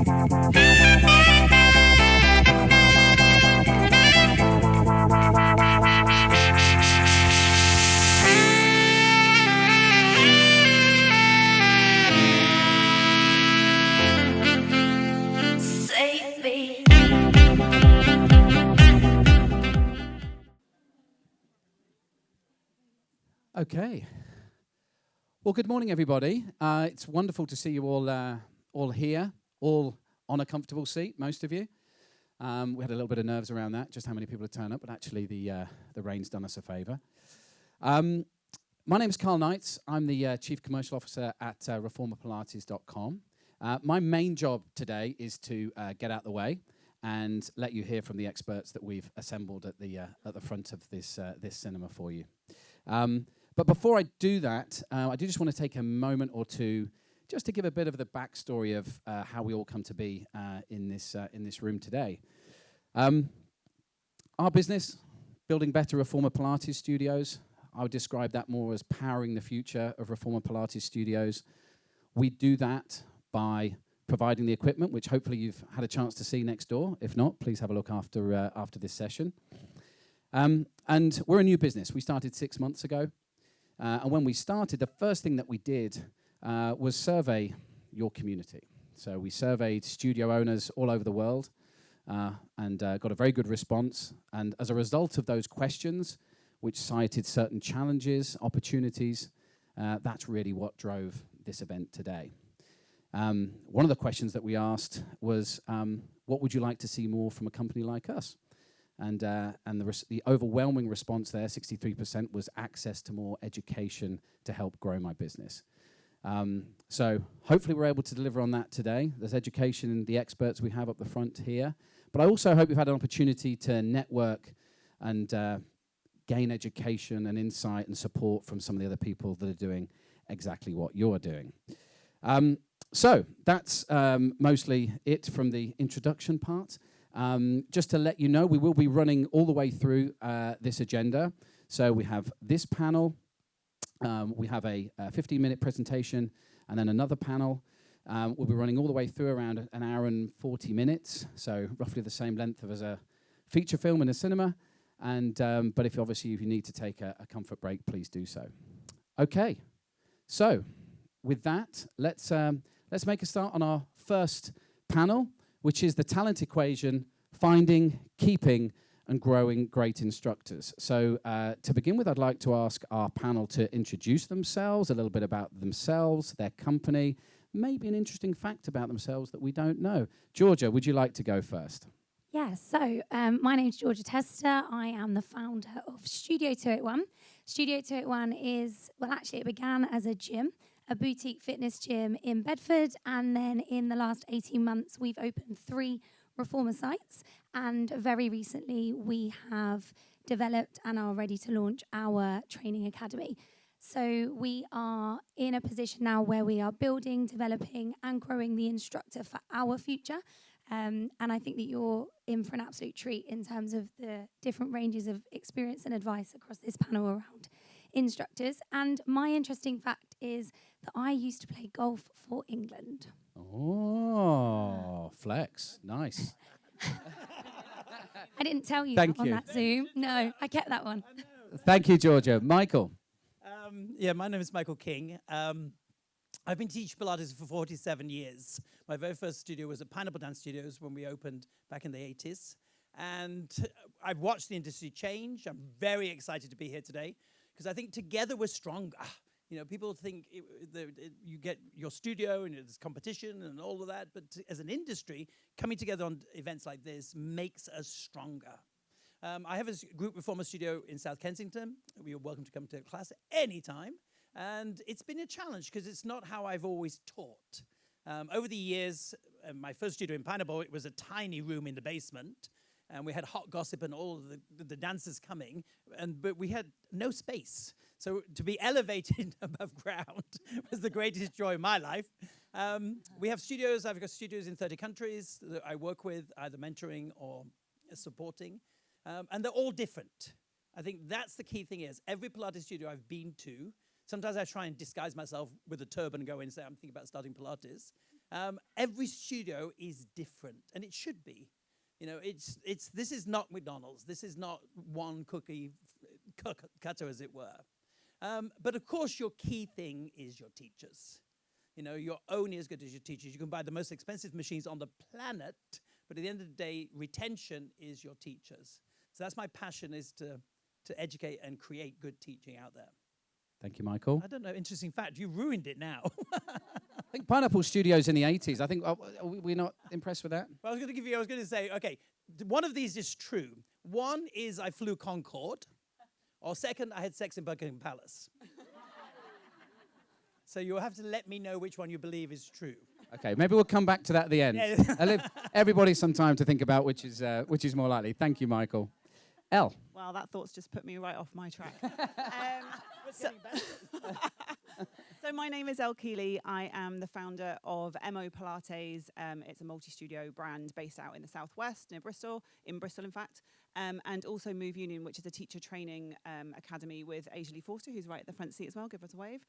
Okay. Well, good morning, everybody. It's wonderful to see you all here, all on a comfortable seat, most of you. We had a little bit of nerves around that, just how many people had turned up, but actually the rain's done us a favour. My name is Karl Knights. I'm the Chief Commercial Officer at reformerpilates.com. My main job today is to get out the way and let you hear from the experts that we've assembled at the front of this cinema for you. But before I do that, I do just want to take a moment or two just to give a bit of the backstory of how we all come to be in this room today. Our business, building Better Reformer Pilates Studios, I would describe that more as powering the future of Reformer Pilates Studios. We do that by providing the equipment, which hopefully you've had a chance to see next door. If not, please have a look after this session. And we're a new business. We started 6 months ago. And when we started, the first thing that we did was survey your community. So we surveyed studio owners all over the world and got a very good response. And as a result of those questions, which cited certain challenges, opportunities, that's really what drove this event today. One of the questions that we asked was, what would you like to see more from a company like us? And the overwhelming response there, 63%, was access to more education to help grow my business. So hopefully we're able to deliver on that today. There's education in the experts we have up the front here. But I also hope you've had an opportunity to network and gain education and insight and support from some of the other people that are doing exactly what you're doing. So that's mostly it from the introduction part. Just to let you know, we will be running all the way through this agenda. So we have this panel, we have a 15-minute presentation, and then another panel. We'll be running all the way through around an hour and 40 minutes, so roughly the same length as a feature film in a cinema. And but if you need to take a comfort break, please do so. Okay, so with that, let's make a start on our first panel, which is the talent equation, finding, keeping, and growing great instructors. So to begin with, I'd like to ask our panel to introduce themselves, a little bit about themselves, their company, maybe an interesting fact about themselves that we don't know. Georgia, would you like to go first? Yeah, so my name's Georgia Testa. I am the founder of Studio 281. Studio 281 it began as a gym, a boutique fitness gym in Bedford, and then in the last 18 months we've opened 3 reformer sites, and very recently we have developed and are ready to launch our training academy. So we are in a position now where we are building, developing and growing the instructor for our future, and I think that you're in for an absolute treat in terms of the different ranges of experience and advice across this panel around instructors. And my interesting fact is that I used to play golf for England. Oh, flex. Nice. I didn't tell you Thank on you. that Zoom. No, I kept that one. Thank you, Georgia. Michael. My name is Michael King. I've been teaching Pilates for 47 years. My very first studio was at Pineapple Dance Studios when we opened back in the 80s. And I've watched the industry change. I'm very excited to be here today because I think together we're stronger. You know, people think you get your studio and there's competition and all of that, but as an industry, coming together on events like this makes us stronger. I have a group reformer studio in South Kensington. You're welcome to come to class anytime. And it's been a challenge because it's not how I've always taught. Over the years, my first studio in Pineapple, it was a tiny room in the basement. And we had hot gossip and all of the dancers coming, but we had no space. So to be elevated above ground was the greatest joy of my life. We have studios. I've got studios in 30 countries that I work with, either mentoring or supporting. And they're all different. I think that's the key thing is every Pilates studio I've been to, sometimes I try and disguise myself with a turban and go in and say, I'm thinking about starting Pilates. Every studio is different, and it should be. You know, this is not McDonald's. This is not one cookie cutter, as it were. But of course, your key thing is your teachers. You know, you're only as good as your teachers. You can buy the most expensive machines on the planet, but at the end of the day, retention is your teachers. So that's my passion, is to educate and create good teaching out there. Thank you, Michael. I don't know, interesting fact, you ruined it now. I think Pineapple Studios in the 80s. I think, we're not impressed with that? Well, I was going to say, okay, one of these is true. One is I flew Concorde, or second, I had sex in Buckingham Palace. So you'll have to let me know which one you believe is true. Okay, maybe we'll come back to that at the end. Yeah. I'll leave everybody some time to think about which is more likely. Thank you, Michael. Elle. Well, that thought's just put me right off my track. So my name is Elle Keeley. I am the founder of MO Pilates. It's a multi-studio brand based out in the southwest, near Bristol, in fact, and also Move Union, which is a teacher training academy with Asia Forster, who's right at the front seat as well. Give us a wave.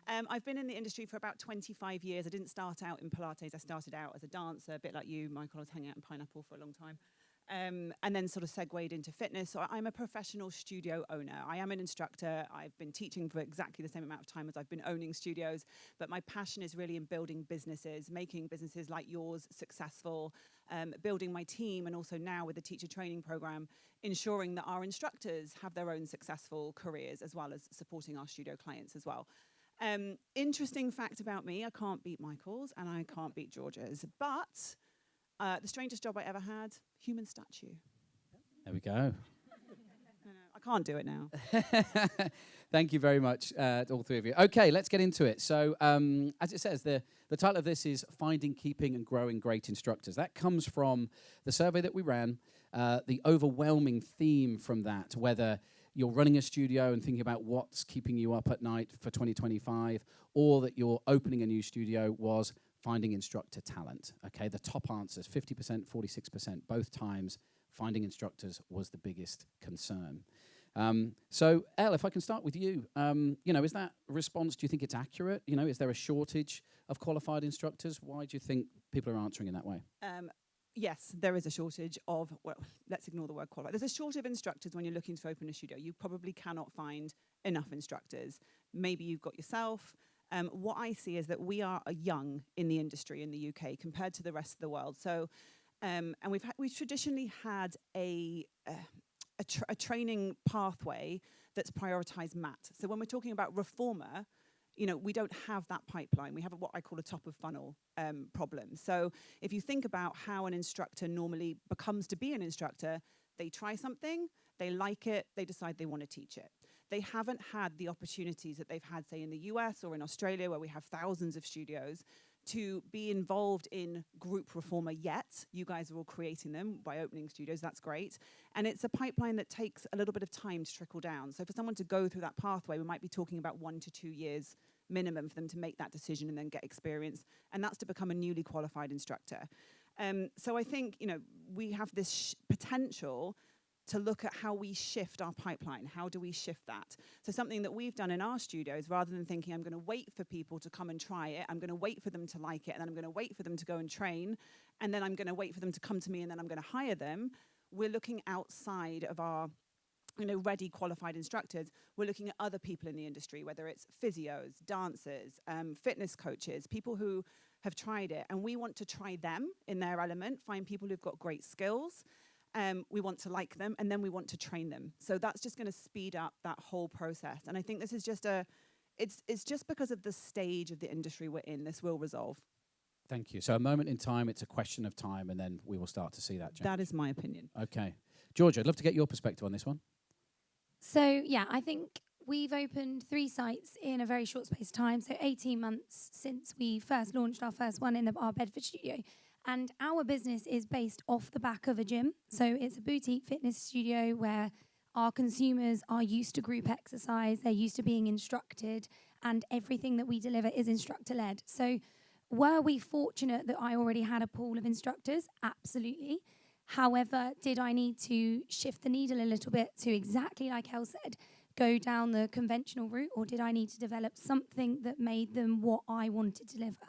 I've been in the industry for about 25 years. I didn't start out in Pilates. I started out as a dancer, a bit like you, Michael. I was hanging out in Pineapple for a long time. And then sort of segued into fitness. So I'm a professional studio owner. I am an instructor. I've been teaching for exactly the same amount of time as I've been owning studios. But my passion is really in building businesses, making businesses like yours successful, building my team, and also now with the teacher training program, ensuring that our instructors have their own successful careers, as well as supporting our studio clients as well. Interesting fact about me, I can't beat Michael's and I can't beat George's, but the strangest job I ever had, human statue. There we go. I can't do it now. Thank you very much, all three of you. Okay, let's get into it. So, as it says, the title of this is Finding, Keeping and Growing Great Instructors. That comes from the survey that we ran, the overwhelming theme from that, whether you're running a studio and thinking about what's keeping you up at night for 2025, or that you're opening a new studio, was finding instructor talent. Okay, the top answers, 50%, 46%, both times, finding instructors was the biggest concern. So, Elle, if I can start with you, is that response, do you think it's accurate? You know, is there a shortage of qualified instructors? Why do you think people are answering in that way? Yes, there is a shortage of, well, let's ignore the word qualified. There's a shortage of instructors when you're looking to open a studio. You probably cannot find enough instructors. Maybe you've got yourself. What I see is that we are young in the industry in the UK compared to the rest of the world. So, and we've traditionally had a training pathway that's prioritized MAT. So when we're talking about reformer, we don't have that pipeline. We have what I call a top of funnel problem. So if you think about how an instructor normally becomes to be an instructor, they try something, they like it, they decide they want to teach it. They haven't had the opportunities that they've had, say, in the US or in Australia, where we have thousands of studios, to be involved in group reformer yet. You guys are all creating them by opening studios. That's great. And it's a pipeline that takes a little bit of time to trickle down. So for someone to go through that pathway, we might be talking about 1 to 2 years minimum for them to make that decision and then get experience. And that's to become a newly qualified instructor. So I think, we have this potential to look at how we shift our pipeline. How do we shift that? So something that we've done in our studios, rather than thinking I'm going to wait for people to come and try it, I'm going to wait for them to like it, and then I'm going to wait for them to go and train, and then I'm going to wait for them to come to me, and then I'm going to hire them. We're looking outside of our ready qualified instructors. We're looking at other people in the industry, whether it's physios, dancers, fitness coaches, people who have tried it, and we want to try them in their element, find people who've got great skills. We want to like them, and then we want to train them. So that's just going to speed up that whole process. And I think this is just it's just because of the stage of the industry we're in, this will resolve. Thank you. So a moment in time, it's a question of time, and then we will start to see that change. That is my opinion. Okay. Georgia, I'd love to get your perspective on this one. So, yeah, I think we've opened 3 sites in a very short space of time, so 18 months since we first launched our first one in our Bedford studio. And our business is based off the back of a gym. So it's a boutique fitness studio where our consumers are used to group exercise, they're used to being instructed, and everything that we deliver is instructor-led. So were we fortunate that I already had a pool of instructors? Absolutely. However, did I need to shift the needle a little bit to, exactly like Elle said, go down the conventional route, or did I need to develop something that made them what I wanted to deliver?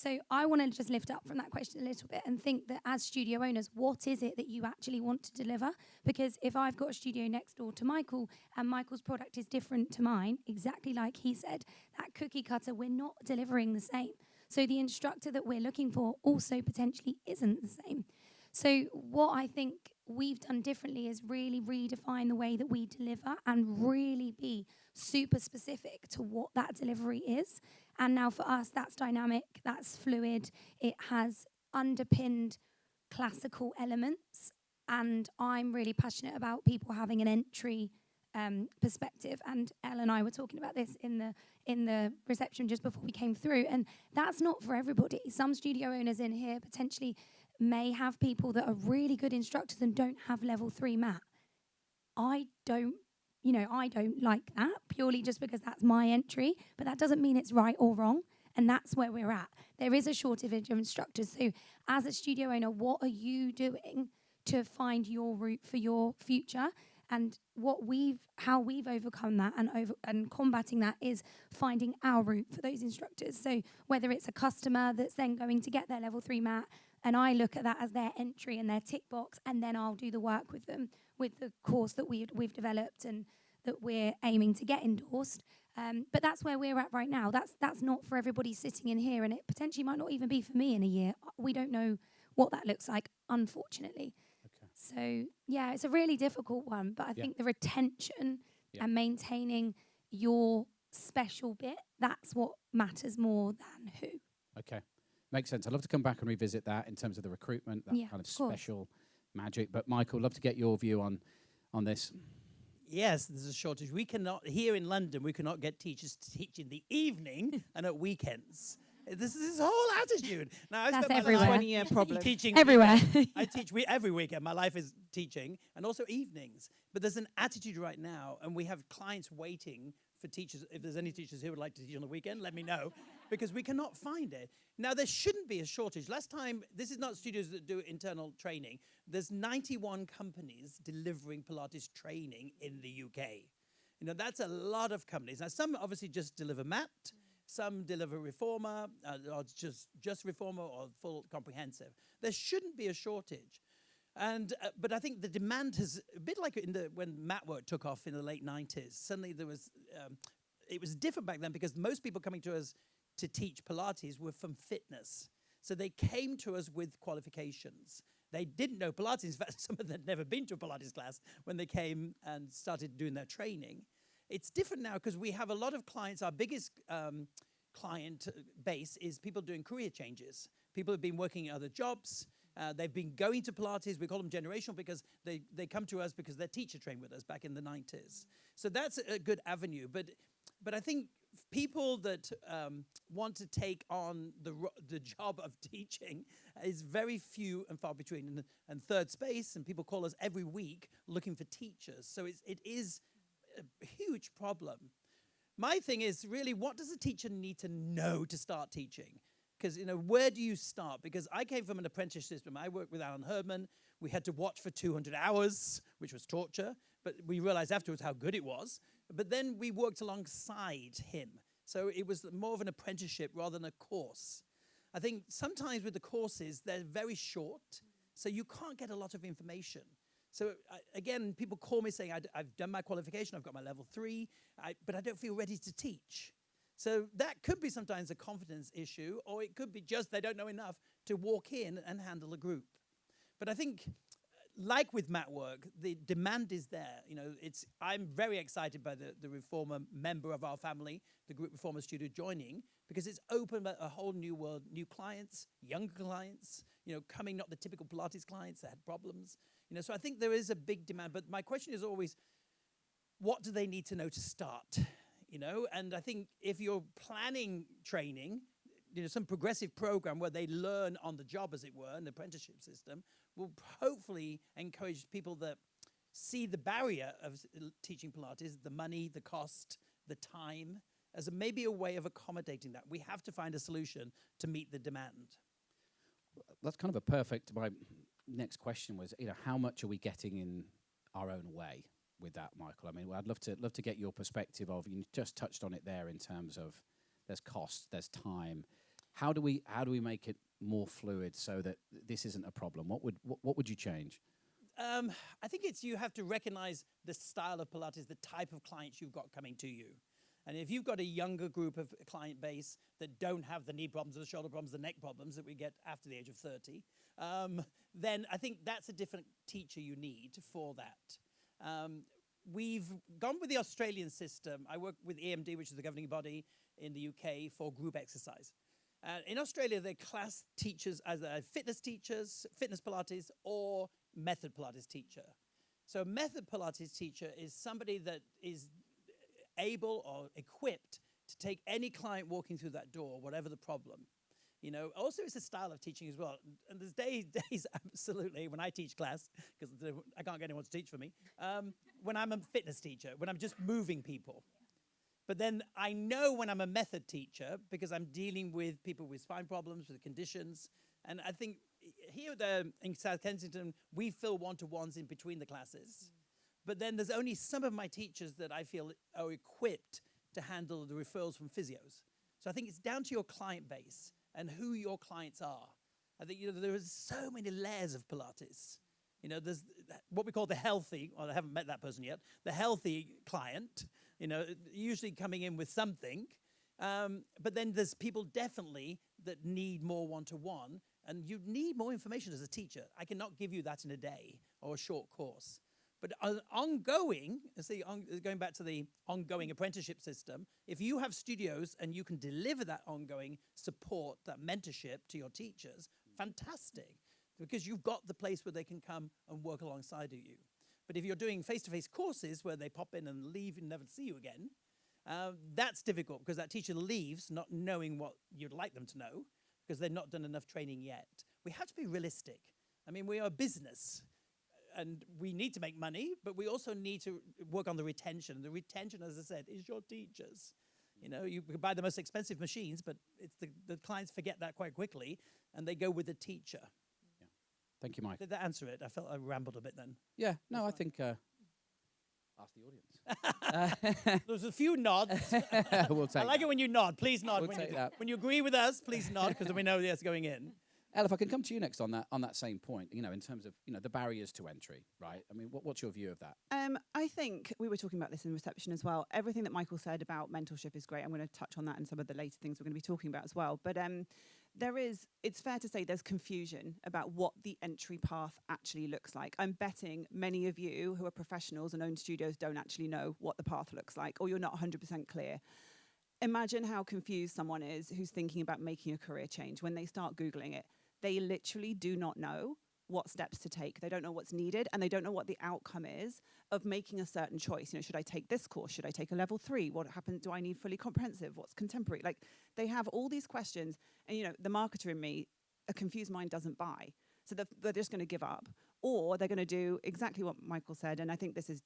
So I want to just lift up from that question a little bit and think that as studio owners, what is it that you actually want to deliver? Because if I've got a studio next door to Michael and Michael's product is different to mine, exactly like he said, that cookie cutter, we're not delivering the same. So the instructor that we're looking for also potentially isn't the same. So what I think we've done differently is really redefine the way that we deliver and really be super specific to what that delivery is. And now for us, that's dynamic, that's fluid, it has underpinned classical elements. And I'm really passionate about people having an entry perspective. And Elle and I were talking about this in the reception just before we came through. And that's not for everybody. Some studio owners in here potentially may have people that are really good instructors and don't have level 3 mat. I don't like that purely just because that's my entry, but that doesn't mean it's right or wrong. And that's where we're at. There is a shortage of instructors. So as a studio owner, what are you doing to find your route for your future? And how we've overcome that and combating that is finding our route for those instructors. So whether it's a customer that's then going to get their level 3 mat, and I look at that as their entry and their tick box, and then I'll do the work with them with the course that we've developed and that we're aiming to get endorsed. But that's where we're at right now. That's not for everybody sitting in here, and it potentially might not even be for me in a year. We don't know what that looks like, unfortunately. Okay. So, yeah, it's a really difficult one, but I think the retention and maintaining your special bit, that's what matters more than who. Okay. Makes sense. I'd love to come back and revisit that in terms of the recruitment, that kind of special magic. But Michael, love to get your view on this. Yes, there's a shortage. We cannot, here in London, we cannot get teachers to teach in the evening and at weekends. This is this whole attitude. Now, That's I everywhere. 20-year problem. Teaching Everywhere. I teach every weekend. My life is teaching and also evenings. But there's an attitude right now, and we have clients waiting for teachers. If there's any teachers who would like to teach on the weekend, let me know, because we cannot find it. Now, there shouldn't be a shortage. Last time, this is not studios that do internal training. There's 91 companies delivering Pilates training in the UK. You know, that's a lot of companies. Now, some obviously just deliver mat. Some deliver reformer, or just reformer, or full comprehensive. There shouldn't be a shortage. And but I think the demand has, a bit like when mat work took off in the late 90s, suddenly there was, it was different back then because most people coming to us to teach Pilates were from fitness. So they came to us with qualifications. They didn't know Pilates. In fact, some of them had never been to a Pilates class when they came and started doing their training. It's different now because we have a lot of clients. Our biggest client base is people doing career changes. People have been working at other jobs. They've been going to Pilates. We call them generational because they come to us because their teacher trained with us back in the 90s. So that's a good avenue. But I think people that want to take on the job of teaching is very few and far between. And third space, and people call us every week looking for teachers. So it is a huge problem. My thing is really, what does a teacher need to know to start teaching? Because, you know, where do you start? Because I came from an apprenticeship system. I worked with Alan Herdman. We had to watch for 200 hours, which was torture, but we realized afterwards how good it was. But then we worked alongside him. So it was more of an apprenticeship rather than a course. I think sometimes with the courses, they're very short, so you can't get a lot of information. So again, people call me saying, I've done my qualification, I've got my level 3, but I don't feel ready to teach. So that could be sometimes a confidence issue, or it could be just they don't know enough to walk in and handle a group. But I think, like with mat work, the demand is there. You know, I'm very excited by the reformer member of our family, the group Reformer Studio, joining, because it's opened a whole new world, new clients, younger clients, you know, coming, not the typical Pilates clients that had problems. You know, so I think there is a big demand. But my question is always, what do they need to know to start? You know, and I think if you're planning training, you know, some progressive program where they learn on the job, as it were, an apprenticeship system, will hopefully encourage people that see the barrier of teaching Pilates, the money, the cost, the time, as maybe a way of accommodating that. We have to find a solution to meet the demand. That's kind of a perfect, my next question was, you know, how much are we getting in our own way with that, Michael? I mean, I'd love to get your perspective of, you just touched on it there in terms of there's cost, there's time. How do we make it more fluid so that this isn't a problem? What would you change? I think it's you have to recognize the style of Pilates, the type of clients you've got coming to you. And if you've got a younger group of client base that don't have the knee problems, the shoulder problems, the neck problems that we get after the age of 30, then I think that's a different teacher you need for that. We've gone with the Australian system. I work with EMD, which is the governing body in the UK for group exercise. In Australia, they class teachers as fitness teachers, fitness Pilates, or method Pilates teacher. So a method Pilates teacher is somebody that is able or equipped to take any client walking through that door, whatever the problem. You know, also it's a style of teaching as well. And there's days absolutely when I teach class, because I can't get anyone to teach for me, when I'm a fitness teacher, when I'm just moving people. But then I know when I'm a method teacher because I'm dealing with people with spine problems, with conditions. And I think here in South Kensington, we fill one-to-ones in between the classes. But then there's only some of my teachers that I feel are equipped to handle the referrals from physios. So I think it's down to your client base and who your clients are. I think, you know, there are so many layers of Pilates. You know, there's what we call the healthy, well, I haven't met that person yet, the healthy client, you know, usually coming in with something. But then there's people definitely that need more one-to-one, and you need more information as a teacher. I cannot give you that in a day or a short course. But ongoing, going back to the ongoing apprenticeship system, if you have studios and you can deliver that ongoing support, that mentorship to your teachers, fantastic, because you've got the place where they can come and work alongside of you. But if you're doing face-to-face courses where they pop in and leave and never see you again, that's difficult because that teacher leaves not knowing what you'd like them to know because they've not done enough training yet. We have to be realistic. I mean, we are a business. And we need to make money, but we also need to work on the retention. The retention, as I said, is your teachers. You know, you can buy the most expensive machines, but it's the clients forget that quite quickly, and they go with the teacher. Yeah. Thank you, Mike. Did that answer it? I felt I rambled a bit then. Yeah, no, I think... ask the audience. There's a few nods. We'll take I like that. it when you nod. Please nod. We'll take that. When you agree with us, please nod, because then we know that's going in. Elle, if I can come to you next on that same point, you know, in terms of, you know, the barriers to entry, right? I mean, what's your view of that? I think we were talking about this in reception as well. Everything that Michael said about mentorship is great. I'm going to touch on that and some of the later things we're going to be talking about as well. But it's fair to say there's confusion about what the entry path actually looks like. I'm betting many of you who are professionals and own studios don't actually know what the path looks like, or you're not 100% clear. Imagine how confused someone is who's thinking about making a career change when they start Googling it. They literally do not know what steps to take. They don't know what's needed, and they don't know what the outcome is of making a certain choice. You know, should I take this course? Should I take a level 3? What happens? Do I need fully comprehensive? What's contemporary? Like, they have all these questions, and, you know, the marketer in me, a confused mind doesn't buy. So they're just going to give up, or they're going to do exactly what Michael said. And I think this is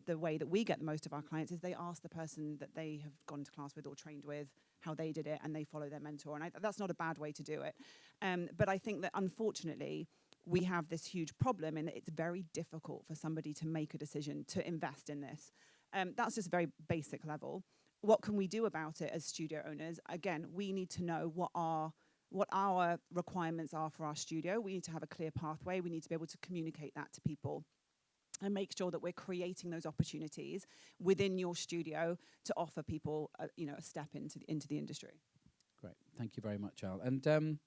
the way that we get most of our clients is they ask the person that they have gone to class with or trained with how they did it, and they follow their mentor. And that's not a bad way to do it. But I think that unfortunately we have this huge problem in that it's very difficult for somebody to make a decision to invest in this. That's just a very basic level. What can we do about it as studio owners? Again, we need to know what our requirements are for our studio. We need to have a clear pathway. We need to be able to communicate that to people and make sure that we're creating those opportunities within your studio to offer people, a step into the industry. Great, thank you very much, Al. And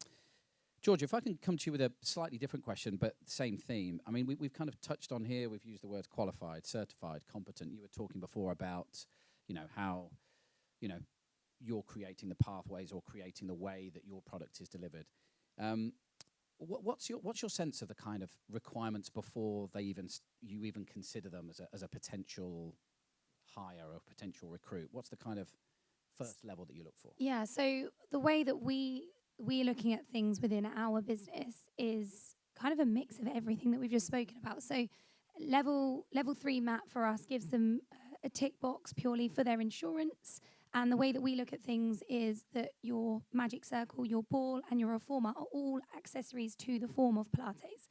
Georgia, if I can come to you with a slightly different question, but same theme. I mean, we've kind of touched on here. We've used the words qualified, certified, competent. You were talking before about, you know, how, you know, you're creating the pathways or creating the way that your product is delivered. What's your sense of the kind of requirements before you even consider them as a potential hire or potential recruit? What's the kind of first level that you look for? Yeah, so the way that we're looking at things within our business is kind of a mix of everything that we've just spoken about. So level 3 map for us gives them a tick box purely for their insurance. And the way that we look at things is that your magic circle, your ball, and your reformer are all accessories to the form of Pilates.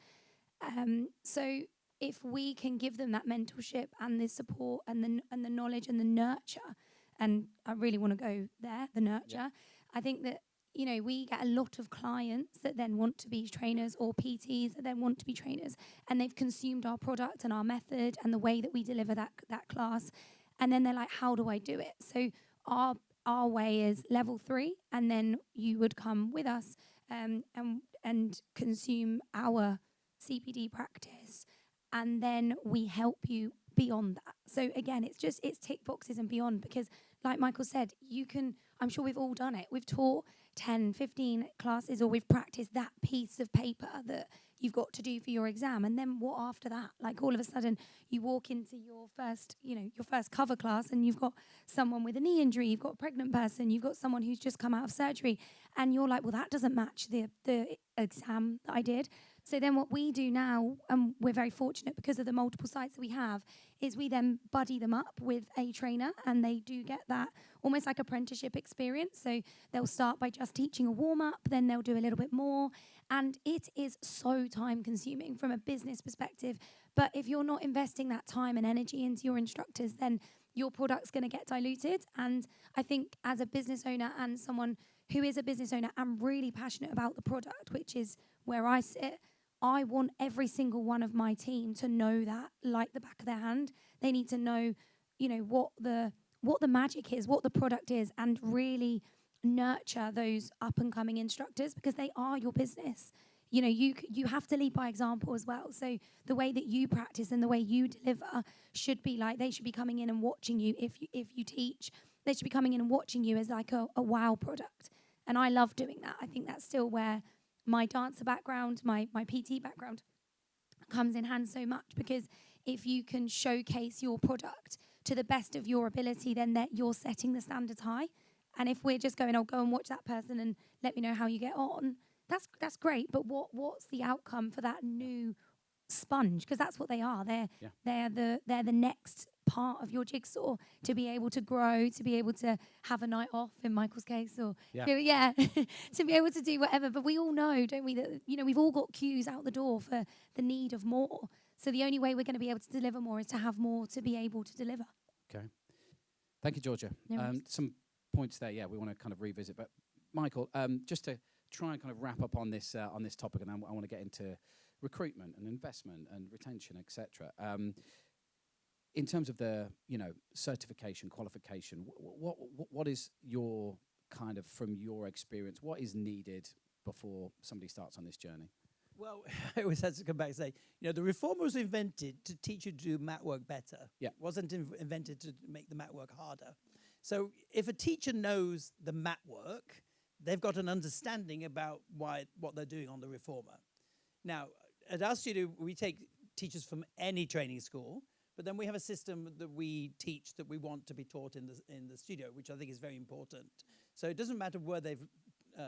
So if we can give them that mentorship and the support and the knowledge and the nurture, and I really want to go there, the nurture, I think that you know, we get a lot of clients that then want to be trainers, or PTs that then want to be trainers, and they've consumed our product and our method and the way that we deliver that class, and then they're like, how do I do it? So our way is level 3, and then you would come with us and consume our CPD practice, and then we help you beyond that. So again, it's tick boxes and beyond, because like Michael said, I'm sure we've all done it. We've taught 10, 15 classes, or we've practiced that piece of paper that you've got to do for your exam. And then what after that? Like all of a sudden you walk into your first cover class, and you've got someone with a knee injury, you've got a pregnant person, you've got someone who's just come out of surgery, and you're like, well, that doesn't match the exam that I did. So then what we do now, and we're very fortunate because of the multiple sites that we have, is we then buddy them up with a trainer, and they do get that almost like apprenticeship experience. So they'll start by just teaching a warm-up, then they'll do a little bit more, and it is so time-consuming from a business perspective. But if you're not investing that time and energy into your instructors, then your product's going to get diluted. And I think as a business owner and someone who is a business owner and really passionate about the product, which is where I sit, I want every single one of my team to know that like the back of their hand. They need to know, you know, what the magic is, what the product is, and really nurture those up and coming instructors, because they are your business. You know, you have to lead by example as well. So the way that you practice and the way you deliver should be like, they should be coming in and watching you. If you teach, they should be coming in and watching you as like a wow product. And I love doing that. I think that's still where my dancer background, my PT background comes in hand so much, because if you can showcase your product to the best of your ability, then that you're setting the standards high. And if we're just going, oh, go and watch that person and let me know how you get on, that's great. But what's the outcome for that new sponge? Because that's what they are. They're the next part of your jigsaw to be able to grow, to be able to have a night off in Michael's case, or to be able to do whatever. But we all know, don't we, that, you know, we've all got cues out the door for the need of more. So the only way we're going to be able to deliver more is to have more to be able to deliver. Okay. Thank you, Georgia. No some points there, we want to kind of revisit. But Michael, just to try and kind of wrap up on this topic, and I want to get into recruitment and investment and retention, etc. In terms of the, you know, certification, qualification, what is your kind of, from your experience, what is needed before somebody starts on this journey? Well, I always had to come back and say, you know, the reformer was invented to teach you to do mat work better. Yeah. It wasn't invented to make the mat work harder. So if a teacher knows the mat work, they've got an understanding about what they're doing on the reformer. Now, at our studio, we take teachers from any training school, but then we have a system that we teach that we want to be taught in the studio, which I think is very important. So it doesn't matter where they've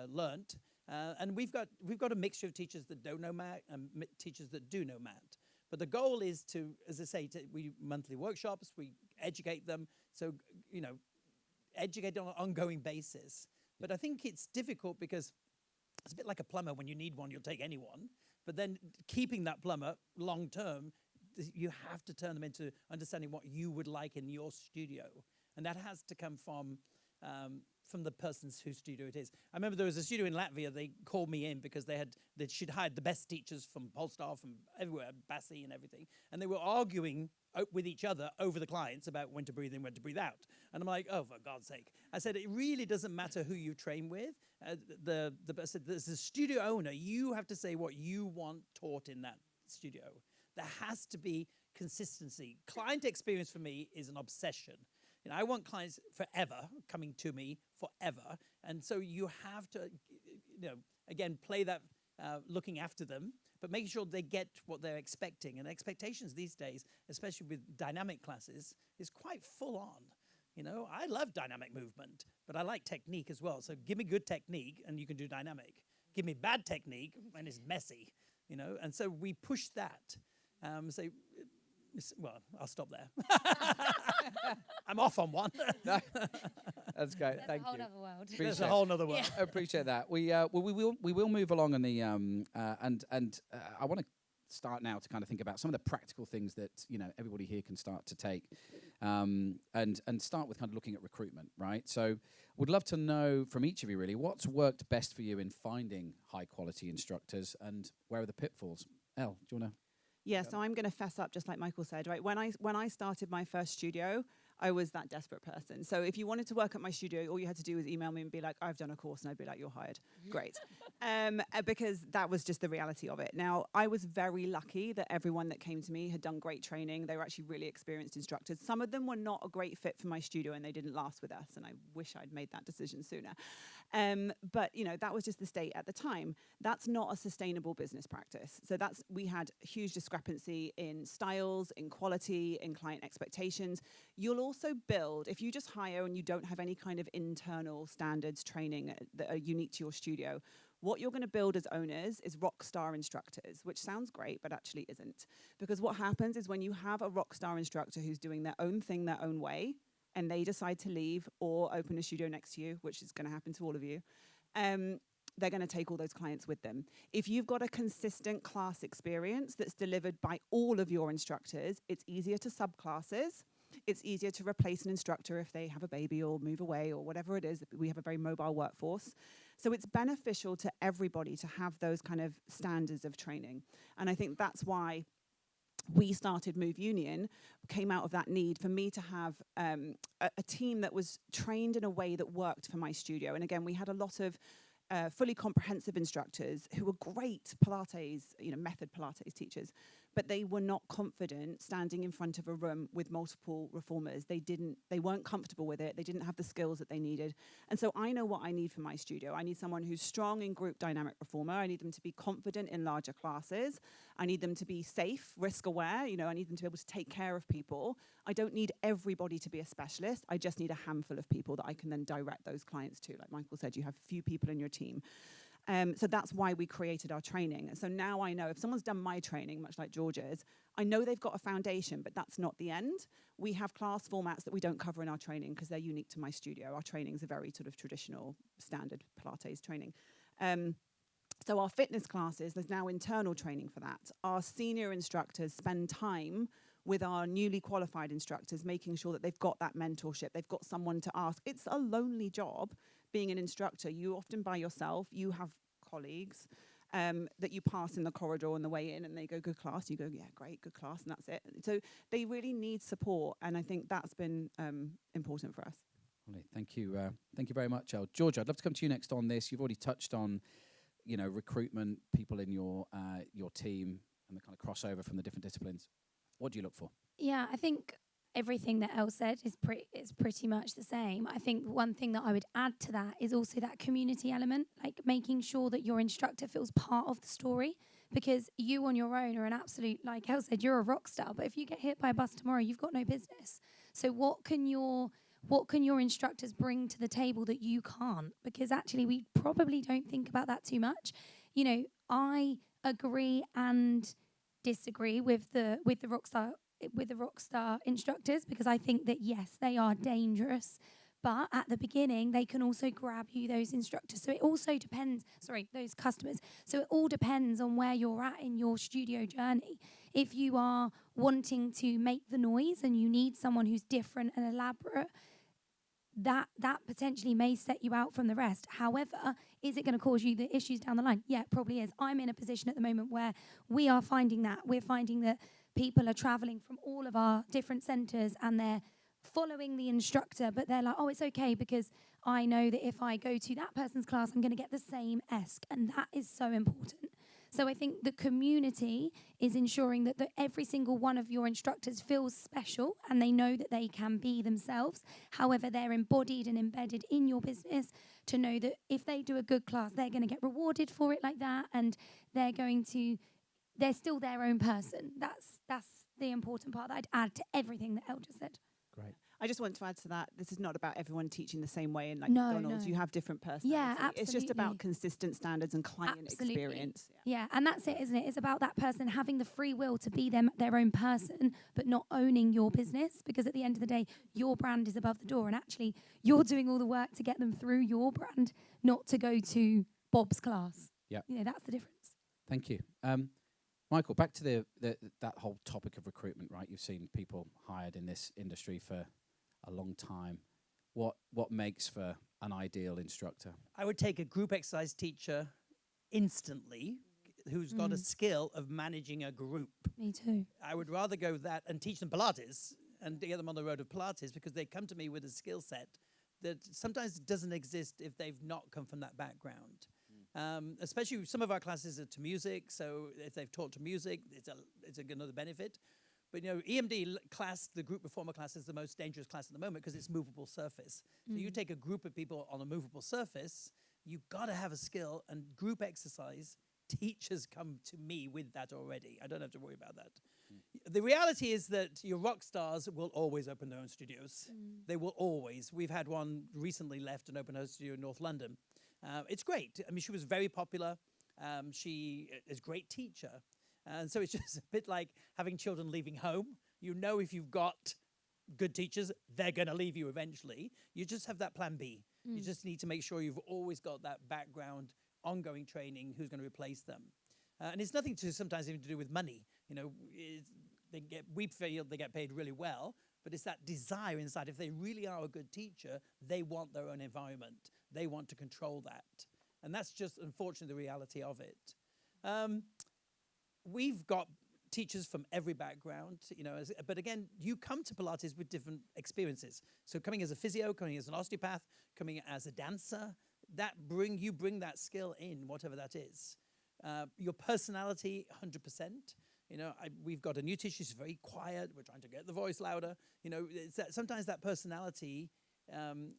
learnt, and we've got a mixture of teachers that don't know mat and teachers that do know mat. But the goal is to, as I say, we monthly workshops, we educate them. So, you know, educate on an ongoing basis. But I think it's difficult because it's a bit like a plumber. When you need one, you'll take anyone. But then keeping that plumber long term, you have to turn them into understanding what you would like in your studio. And that has to come from the persons whose studio it is. I remember there was a studio in Latvia. They called me in because she'd hired the best teachers from Polestar, from everywhere, Bassi and everything. And they were arguing with each other over the clients about when to breathe in, when to breathe out. And I'm like, oh, for God's sake. I said, it really doesn't matter who you train with. I said, as a studio owner, you have to say what you want taught in that studio. There has to be consistency. Client experience for me is an obsession. You know, I want clients forever coming to me forever. And so you have to, you know, again, play that looking after them, but making sure they get what they're expecting. And expectations these days, especially with dynamic classes, is quite full on. You know, I love dynamic movement, but I like technique as well. So give me good technique and you can do dynamic. Give me bad technique and it's messy, you know. And so we push that. Well, I'll stop there. I'm off on one. No, that's great. Thank you. There's a whole other world. There's a whole other world. I appreciate that. We will move along on the and I want to start now to kind of think about some of the practical things that, you know, everybody here can start to take, and start with kind of looking at recruitment, right? So would love to know from each of you really, what's worked best for you in finding high quality instructors, and where are the pitfalls? Elle, do you want to? Yeah, so I'm going to fess up, just like Michael said, right? When I started my first studio, I was that desperate person. So if you wanted to work at my studio, all you had to do was email me and be like, I've done a course, and I'd be like, you're hired. Great. Because that was just the reality of it. Now, I was very lucky that everyone that came to me had done great training. They were actually really experienced instructors. Some of them were not a great fit for my studio, and they didn't last with us, and I wish I'd made that decision sooner. But, you know, that was just the state at the time. That's not a sustainable business practice. So we had huge discrepancy in styles, in quality, in client expectations. You'll also build, if you just hire and you don't have any kind of internal standards training that are unique to your studio, what you're going to build as owners is rock star instructors, which sounds great, but actually isn't. Because what happens is when you have a rock star instructor who's doing their own thing their own way, and they decide to leave or open a studio next to you, which is going to happen to all of you, they're going to take all those clients with them. If you've got a consistent class experience that's delivered by all of your instructors, it's easier to subclasses. It's easier to replace an instructor if they have a baby or move away or whatever it is. We have a very mobile workforce. So it's beneficial to everybody to have those kind of standards of training. And I think that's why we started Move Union, came out of that need for me to have a team that was trained in a way that worked for my studio. And again, we had a lot of fully comprehensive instructors who were great Pilates, method Pilates teachers, but they were not confident standing in front of a room with multiple reformers. They weren't comfortable with it. They didn't have the skills that they needed. And so I know what I need for my studio. I need someone who's strong in group dynamic reformer. I need them to be confident in larger classes. I need them to be safe, risk aware. I need them to be able to take care of people. I don't need everybody to be a specialist. I just need a handful of people that I can then direct those clients to. Like Michael said, you have few people in your team. So that's why we created our training. So now I know if someone's done my training, much like George's, I know they've got a foundation, but that's not the end. We have class formats that we don't cover in our training because they're unique to my studio. Our trainings are very sort of traditional, standard Pilates training. So our fitness classes, there's now internal training for that. Our senior instructors spend time with our newly qualified instructors, making sure that they've got that mentorship, they've got someone to ask. It's a lonely job being an instructor. You often by yourself, you have colleagues that you pass in the corridor on the way in, and they go, good class. You go, yeah, great, good class, and that's it. So they really need support, and I think that's been important for us. Thank you very much, Elle. Georgia, I'd love to come to you next on this. You've already touched on, recruitment, people in your team, and the kind of crossover from the different disciplines. What do you look for? Yeah, I think everything that Elle said is pretty much the same. I think one thing that I would add to that is also that community element, like making sure that your instructor feels part of the story, because you on your own are an absolute, like Elle said, you're a rock star, but if you get hit by a bus tomorrow, you've got no business. So what can your instructors bring to the table that you can't? Because actually we probably don't think about that too much. I agree and disagree with the rock star instructors, because I think that yes, they are dangerous, but at the beginning they can also grab you, those instructors. So it also depends, those customers. So it all depends on where you're at in your studio journey. If you are wanting to make the noise and you need someone who's different and elaborate, that potentially may set you out from the rest. However, is it going to cause you the issues down the line? Yeah, it probably is. I'm in a position at the moment where we are finding that. We're finding that people are traveling from all of our different centres and they're following the instructor, but they're like, oh, it's okay because I know that if I go to that person's class, I'm going to get the same esque. And that is so important. So I think the community is ensuring that every single one of your instructors feels special and they know that they can be themselves. However, they're embodied and embedded in your business to know that if they do a good class, they're going to get rewarded for it like that, and they're still their own person. That's the important part that I'd add to everything that Elle just said. Great. I just want to add to that, this is not about everyone teaching the same way in No. McDonald's. You have different personalities. Yeah, absolutely. It's just about consistent standards and client experience. Yeah, and that's it, isn't it? It's about that person having the free will to be their own person, but not owning your business, because at the end of the day, your brand is above the door, and actually you're doing all the work to get them through your brand, not to go to Bob's class. Yeah. That's the difference. Thank you. Michael, back to that whole topic of recruitment, right? You've seen people hired in this industry for a long time. What makes for an ideal instructor? I would take a group exercise teacher instantly who's got a skill of managing a group. Me too. I would rather go with that and teach them Pilates and get them on the road of Pilates, because they come to me with a skill set that sometimes doesn't exist if they've not come from that background. Especially some of our classes are to music, so if they've taught to music, it's another benefit. But EMD class, the group reformer class, is the most dangerous class at the moment because it's movable surface. So you take a group of people on a movable surface, you've got to have a skill, and group exercise teachers come to me with that already. I don't have to worry about that. The reality is that your rock stars will always open their own studios. They will always. We've had one recently left and opened her studio in North London. It's great. I mean, she was very popular. She is a great teacher. And so it's just a bit like having children leaving home. If you've got good teachers, they're going to leave you eventually. You just have that plan B. You just need to make sure you've always got that background, ongoing training, who's going to replace them. And it's nothing to sometimes even to do with money. We feel they get paid really well, but it's that desire inside. If they really are a good teacher, they want their own environment. They want to control that. And that's just, unfortunately, the reality of it. We've got teachers from every background, but again, you come to Pilates with different experiences. So coming as a physio, coming as an osteopath, coming as a dancer, you bring that skill in, whatever that is. Your personality, 100%. We've got a new teacher who's very quiet. We're trying to get the voice louder. Sometimes that personality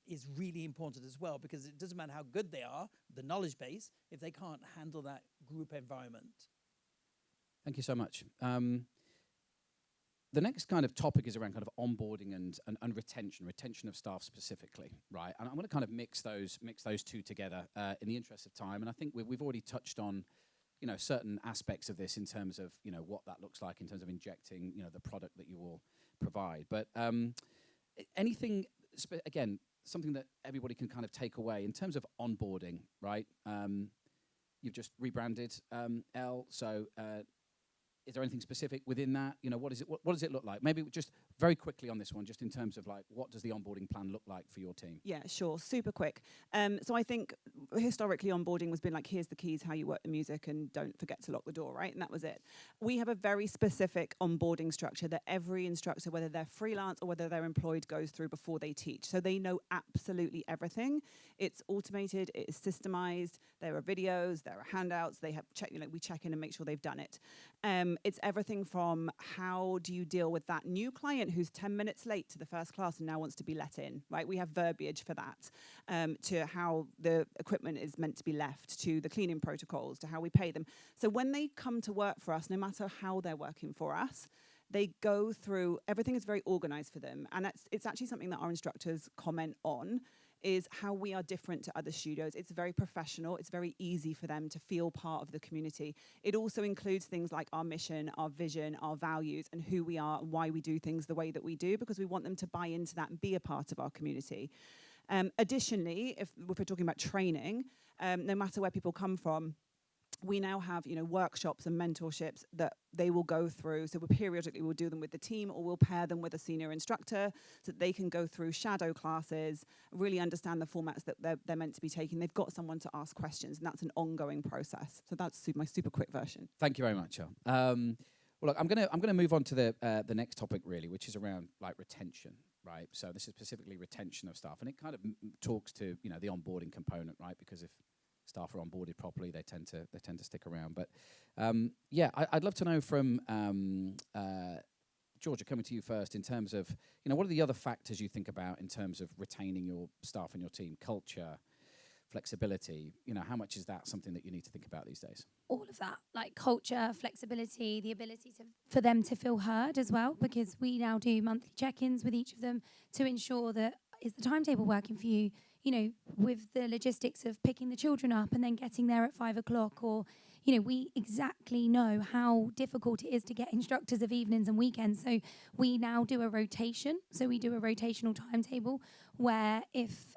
is really important as well, because it doesn't matter how good they are, the knowledge base, if they can't handle that group environment. Thank you so much. The next kind of topic is around kind of onboarding and retention of staff specifically, right? And I'm going to kind of mix those two together in the interest of time. And I think we've already touched on, certain aspects of this in terms of, what that looks like in terms of injecting, the product that you will provide. But anything, again, something that everybody can kind of take away in terms of onboarding, right? You've just rebranded Elle, so is there anything specific within that? What does it look like? Maybe just very quickly on this one, just in terms of what does the onboarding plan look like for your team? Yeah, sure. Super quick. So I think historically onboarding has been like, here's the keys, how you work the music, and don't forget to lock the door, right? And that was it. We have a very specific onboarding structure that every instructor, whether they're freelance or whether they're employed, goes through before they teach. So they know absolutely everything. It's automated, it is systemized. There are videos, there are handouts. They have we check in and make sure they've done it. It's everything from how do you deal with that new client who's 10 minutes late to the first class and now wants to be let in, right? We have verbiage for that, to how the equipment is meant to be left, to the cleaning protocols, to how we pay them. So when they come to work for us, no matter how they're working for us, they go through, everything is very organized for them. And it's actually something that our instructors comment on, is how we are different to other studios. It's very professional. It's very easy for them to feel part of the community. It also includes things like our mission, our vision, our values, and who we are and why we do things the way that we do, because we want them to buy into that and be a part of our community. Additionally, if we're talking about training, no matter where people come from, we now have, workshops and mentorships that they will go through. So periodically we'll do them with the team, or we'll pair them with a senior instructor so that they can go through shadow classes, really understand the formats that they're meant to be taking. They've got someone to ask questions, and that's an ongoing process. So that's my super quick version. Thank you very much, Elle. Well, look, I'm gonna move on to the next topic really, which is around retention, right? So this is specifically retention of staff, and it kind of talks to the onboarding component, right? Because if staff are onboarded properly, they tend to stick around. But I'd love to know from Georgia, coming to you first, in terms of what are the other factors you think about in terms of retaining your staff and your team? Culture, flexibility. How much is that something that you need to think about these days? All of that, like culture, flexibility, the ability for them to feel heard as well, because we now do monthly check-ins with each of them to ensure that, is the timetable working for you? With the logistics of picking the children up and then getting there at 5 o'clock, or, we exactly know how difficult it is to get instructors of evenings and weekends. So we now do a rotation. So we do a rotational timetable where if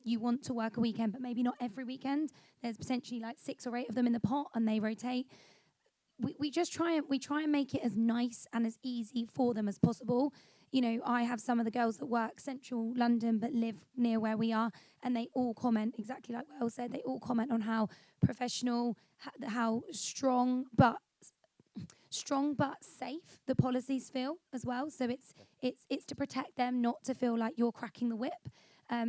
you want to work a weekend, but maybe not every weekend, there's potentially 6 or 8 of them in the pot and they rotate. we just try and make it as nice and as easy for them as possible. You know, I have some of the girls that work central London but live near where we are, and they all comment exactly like Will said. They all comment on how professional, how strong but safe the policies feel as well. So it's to protect them, not to feel like you're cracking the whip.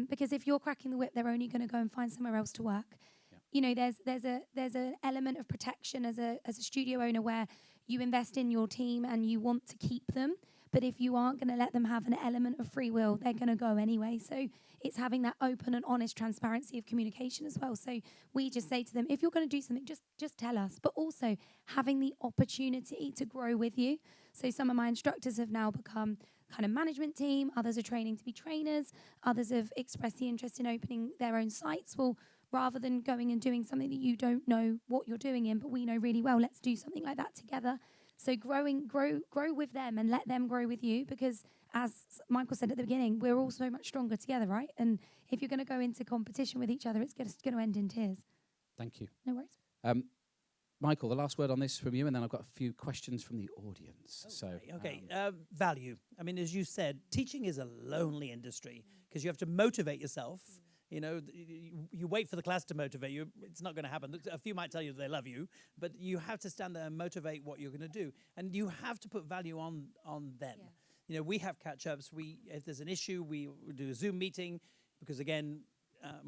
Because if you're cracking the whip, they're only going to go and find somewhere else to work. Yeah. You know, there's an element of protection as a studio owner where you invest in your team and you want to keep them. But if you aren't going to let them have an element of free will, they're going to go anyway. So it's having that open and honest transparency of communication as well. So we just say to them, if you're going to do something, just tell us. But also having the opportunity to grow with you. So some of my instructors have now become kind of management team. Others are training to be trainers. Others have expressed the interest in opening their own sites. Well, rather than going and doing something that you don't know what you're doing in, but we know really well, let's do something like that together. So grow with them and let them grow with you, because as Michael said at the beginning, we're all so much stronger together, right? And if you're going to go into competition with each other, it's going to end in tears. Thank you. No worries. Michael, the last word on this from you, and then I've got a few questions from the audience. Value. I mean, as you said, teaching is a lonely industry because you have to motivate yourself. You know, you wait for the class to motivate you. It's not going to happen. A few might tell you they love you, but you have to stand there and motivate what you're going to do. And you have to put value on them. Yeah. You know, we have catch-ups. If there's an issue, we do a Zoom meeting because, again,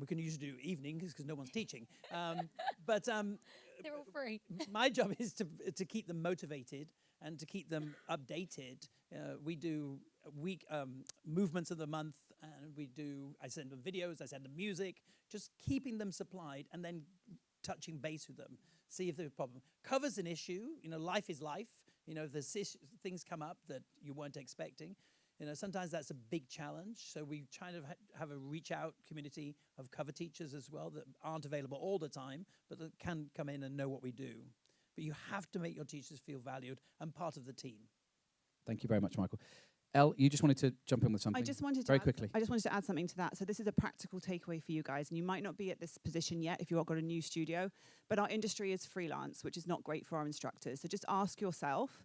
we can usually do evenings because no one's teaching. But they're all free. My job is to keep them motivated and to keep them updated. We do week movements of the month, and I send them videos, I send them music, just keeping them supplied and then touching base with them, see if there's a problem. Cover's an issue. You know, life is life. You know, if there's things come up that you weren't expecting, you know, sometimes that's a big challenge. So we try to have a reach out community of cover teachers as well that aren't available all the time, but that can come in and know what we do. But you have to make your teachers feel valued and part of the team. Thank you very much, Michael. Elle, you just wanted to jump in with something. I just wanted to add something to that. So this is a practical takeaway for you guys, and you might not be at this position yet if you've got a new studio, but our industry is freelance, which is not great for our instructors. So just ask yourself,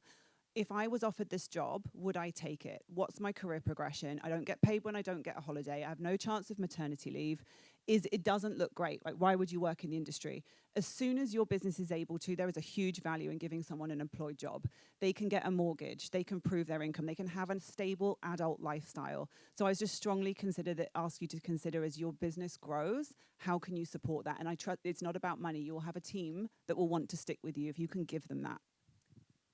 if I was offered this job, would I take it? What's my career progression? I don't get paid when I don't get a holiday. I have no chance of maternity leave. It doesn't look great. Like, why would you work in the industry? As soon as your business is able to, there is a huge value in giving someone an employed job. They can get a mortgage. They can prove their income. They can have a stable adult lifestyle. So I just strongly ask you to consider, as your business grows, how can you support that? And I trust it's not about money. You'll have a team that will want to stick with you if you can give them that.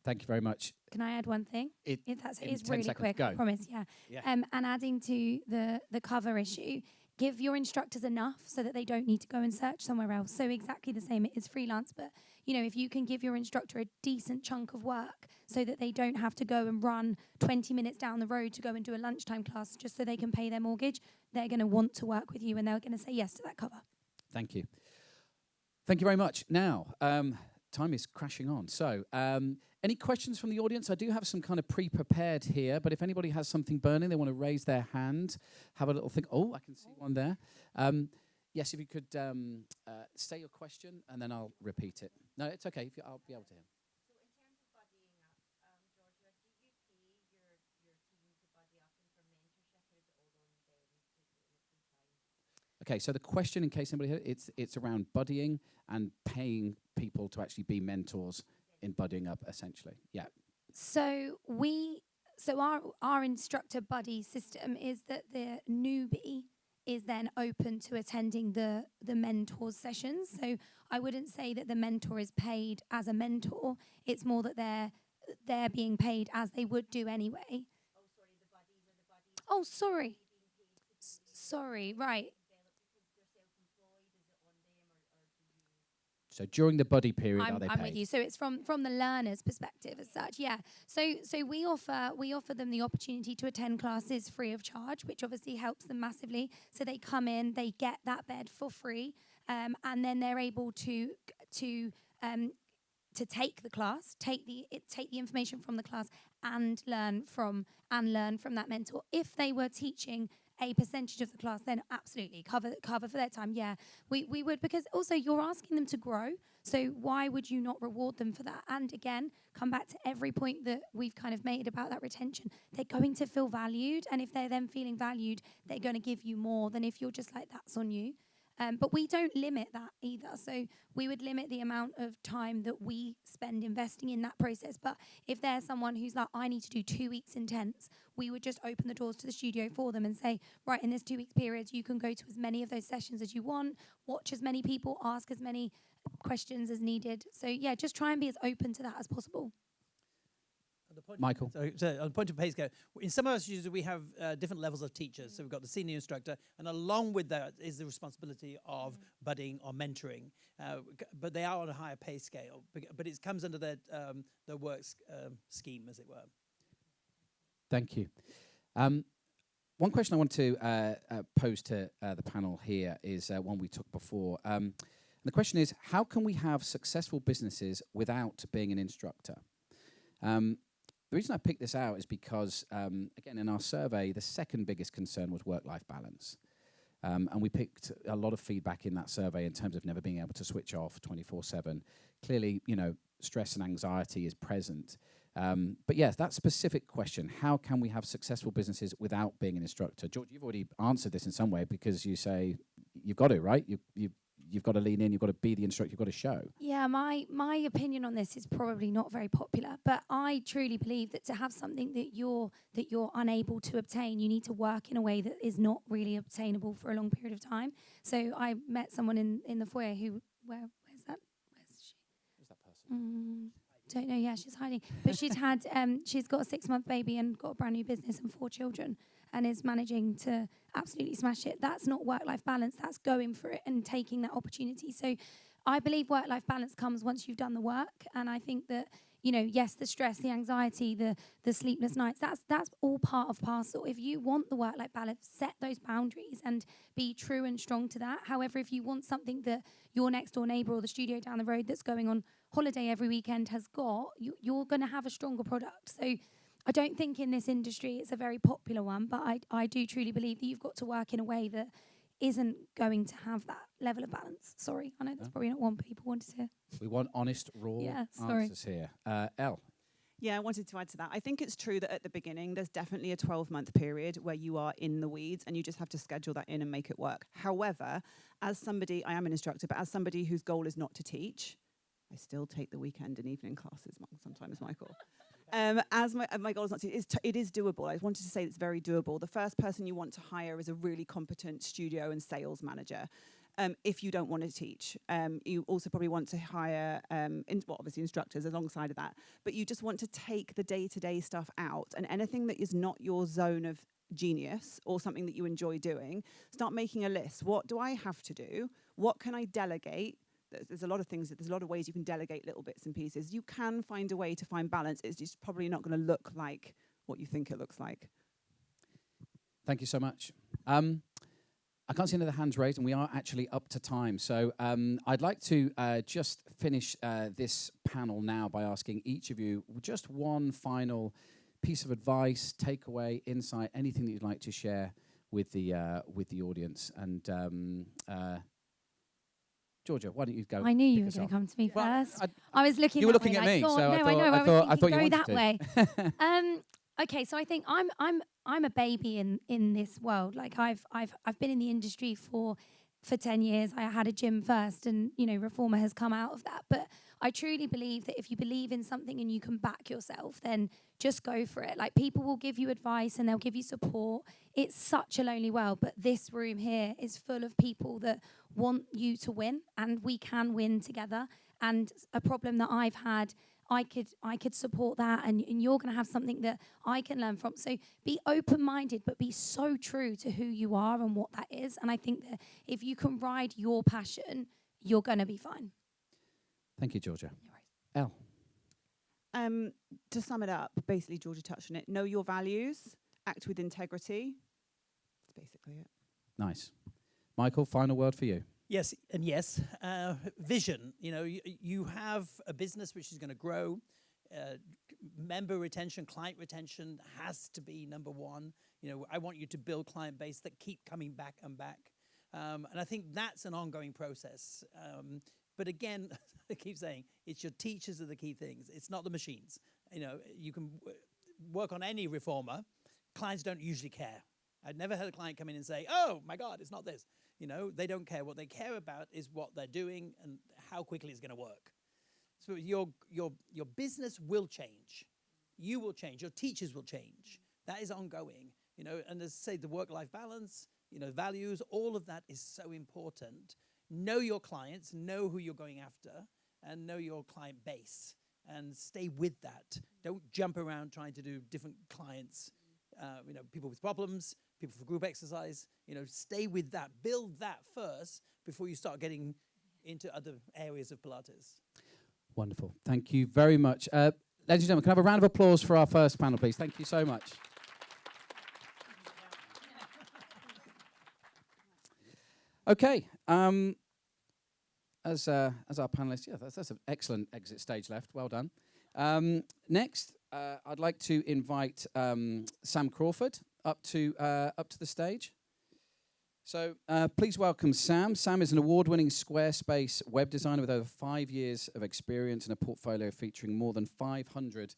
Thank you very much. Can I add one thing? It's really seconds, quick, go. I promise, yeah. And adding to the cover issue, give your instructors enough so that they don't need to go and search somewhere else. So exactly the same, it is freelance, but you know, if you can give your instructor a decent chunk of work so that they don't have to go and run 20 minutes down the road to go and do a lunchtime class just so they can pay their mortgage, they're going to want to work with you and they're going to say yes to that cover. Thank you. Thank you very much. Now, time is crashing on. So, any questions from the audience? I do have some kind of pre-prepared here, but if anybody has something burning, they want to raise their hand, have a little think. Oh, I can see one there. Yes, if you could say your question, and then I'll repeat it. No, it's okay. I'll be able to hear. So in terms of buddying up, Georgia, do you pay your team to buddy up and for mentorship, or is it all on them to do it in the free time? Okay, so the question, in case anybody heard, it's around buddying and paying people to actually be mentors in buddying up, essentially. Yeah. So our instructor buddy system is that the newbie is then open to attending the mentors sessions. So I wouldn't say that the mentor is paid as a mentor. It's more that they're being paid as they would do anyway. Oh, sorry, the buddies or the buddies. Oh, sorry. Sorry, right. So during the buddy period, are they paid? I'm with you. So it's from the learner's perspective as such, yeah. So we offer them the opportunity to attend classes free of charge, which obviously helps them massively. So they come in, they get that bed for free, and then they're able to take the class, take the information from the class, and learn from that mentor. If they were teaching a percentage of the class, then absolutely cover for their time. Yeah, we would, because also you're asking them to grow. So why would you not reward them for that? And again, come back to every point that we've kind of made about that retention. They're going to feel valued, and if they're then feeling valued, they're going to give you more than if you're just like, that's on you. But we don't limit that either. So we would limit the amount of time that we spend investing in that process. But if there's someone who's like, I need to do 2 weeks intense, we would just open the doors to the studio for them and say, right, in this 2 week period, you can go to as many of those sessions as you want, watch as many people, ask as many questions as needed. So yeah, just try and be as open to that as possible. Michael. So on the point of pay scale, in some of our studios we have different levels of teachers. So we've got the senior instructor, and along with that is the responsibility of budding or mentoring. But they are on a higher pay scale. But it comes under their work scheme, as it were. Thank you. One question I want to pose to the panel here is one we took before. And the question is, how can we have successful businesses without being an instructor? The reason I picked this out is because, again, in our survey, the second biggest concern was work-life balance. And we picked a lot of feedback in that survey in terms of never being able to switch off 24/7. Clearly, stress and anxiety is present. But yes, that specific question, how can we have successful businesses without being an instructor? George, you've already answered this in some way because you say you've got to, right? You've got to lean in, you've got to be the instructor, you've got to show. Yeah, my opinion on this is probably not very popular, but I truly believe that to have something that you're unable to obtain, you need to work in a way that is not really obtainable for a long period of time. So I met someone in the foyer who, where's that? Where's she? Who's that person? Don't know. Yeah, she's hiding. But she's got a 6-month baby and got a brand new business and 4 children, and is managing to absolutely smash it. That's not work-life balance. That's going for it and taking that opportunity. So I believe work-life balance comes once you've done the work. And I think that, yes, the stress, the anxiety, the sleepless nights, that's all part of parcel. If you want the work-life balance, set those boundaries and be true and strong to that. However, if you want something that your next door neighbour or the studio down the road that's going on holiday every weekend has got, you're going to have a stronger product. So I don't think in this industry it's a very popular one, but I do truly believe that you've got to work in a way that isn't going to have that level of balance. Sorry, I know that's probably not what people wanted to hear. We want honest, raw answers here. Elle. Yeah, I wanted to add to that. I think it's true that at the beginning, there's definitely a 12-month period where you are in the weeds and you just have to schedule that in and make it work. However, as somebody, I am an instructor, but as somebody whose goal is not to teach, I still take the weekend and evening classes sometimes, Michael. As my goal is not to, it is doable. I wanted to say it's very doable. The first person you want to hire is a really competent studio and sales manager. If you don't want to teach, you also probably want to hire, obviously instructors alongside of that. But you just want to take the day-to-day stuff out, and anything that is not your zone of genius or something that you enjoy doing, start making a list. What do I have to do? What can I delegate? There's a lot of things, there's a lot of ways you can delegate little bits and pieces. You can find a way to find balance. It's just probably not going to look like what you think it looks like. Thank you so much. I can't see any other hands raised, and we are actually up to time. So I'd like to just finish this panel now by asking each of you just one final piece of advice, takeaway, insight, anything that you'd like to share with the audience. And Georgia, why don't you go? I knew you were going to come to me first. I was looking. You were looking at me, so I thought you wanted that to. way. Okay, so I think I'm a baby in this world. Like I've been in the industry for 10 years. I had a gym first, and Reformer has come out of that. But I truly believe that if you believe in something and you can back yourself, then just go for it. Like, people will give you advice and they'll give you support. It's such a lonely world, but this room here is full of people that want you to win, and we can win together. And a problem that I've had, I could support that, and you're going to have something that I can learn from. So be open-minded, but be so true to who you are and what that is. And I think that if you can ride your passion, you're going to be fine. Thank you, Georgia. No worries. Elle. To sum it up, basically Georgia touched on it. Know your values, act with integrity. That's basically it. Nice. Michael, final word for you. Yes, and yes. Vision. You have a business which is going to grow. member retention, client retention has to be number one. You know, I want you to build client base that keep coming back and back. And I think that's an ongoing process. But again, I keep saying, it's your teachers are the key things. It's not the machines. You know, you can work on any reformer. Clients don't usually care. I've never had a client come in and say, oh my God, it's not this. You know, they don't care. What they care about is what they're doing and how quickly it's going to work. So your business will change. You will change. Your teachers will change. That is ongoing. You know, and as I say, the work-life balance, you know, values, all of that is so important. Know your clients, know who you're going after, and know your client base, and stay with that. Don't jump around trying to do different clients. You know, people with problems, people for group exercise. You know, stay with that. Build that first before you start getting into other areas of Pilates. Wonderful. Thank you very much. Ladies and gentlemen, can I have a round of applause for our first panel, please? Thank you so much. Okay. As our panelists, yeah, that's an excellent exit stage left. Well done. Next, I'd like to invite Sam Crawford up to the stage. So please welcome Sam. Sam is an award-winning Squarespace web designer with over 5 years of experience and a portfolio featuring more than 500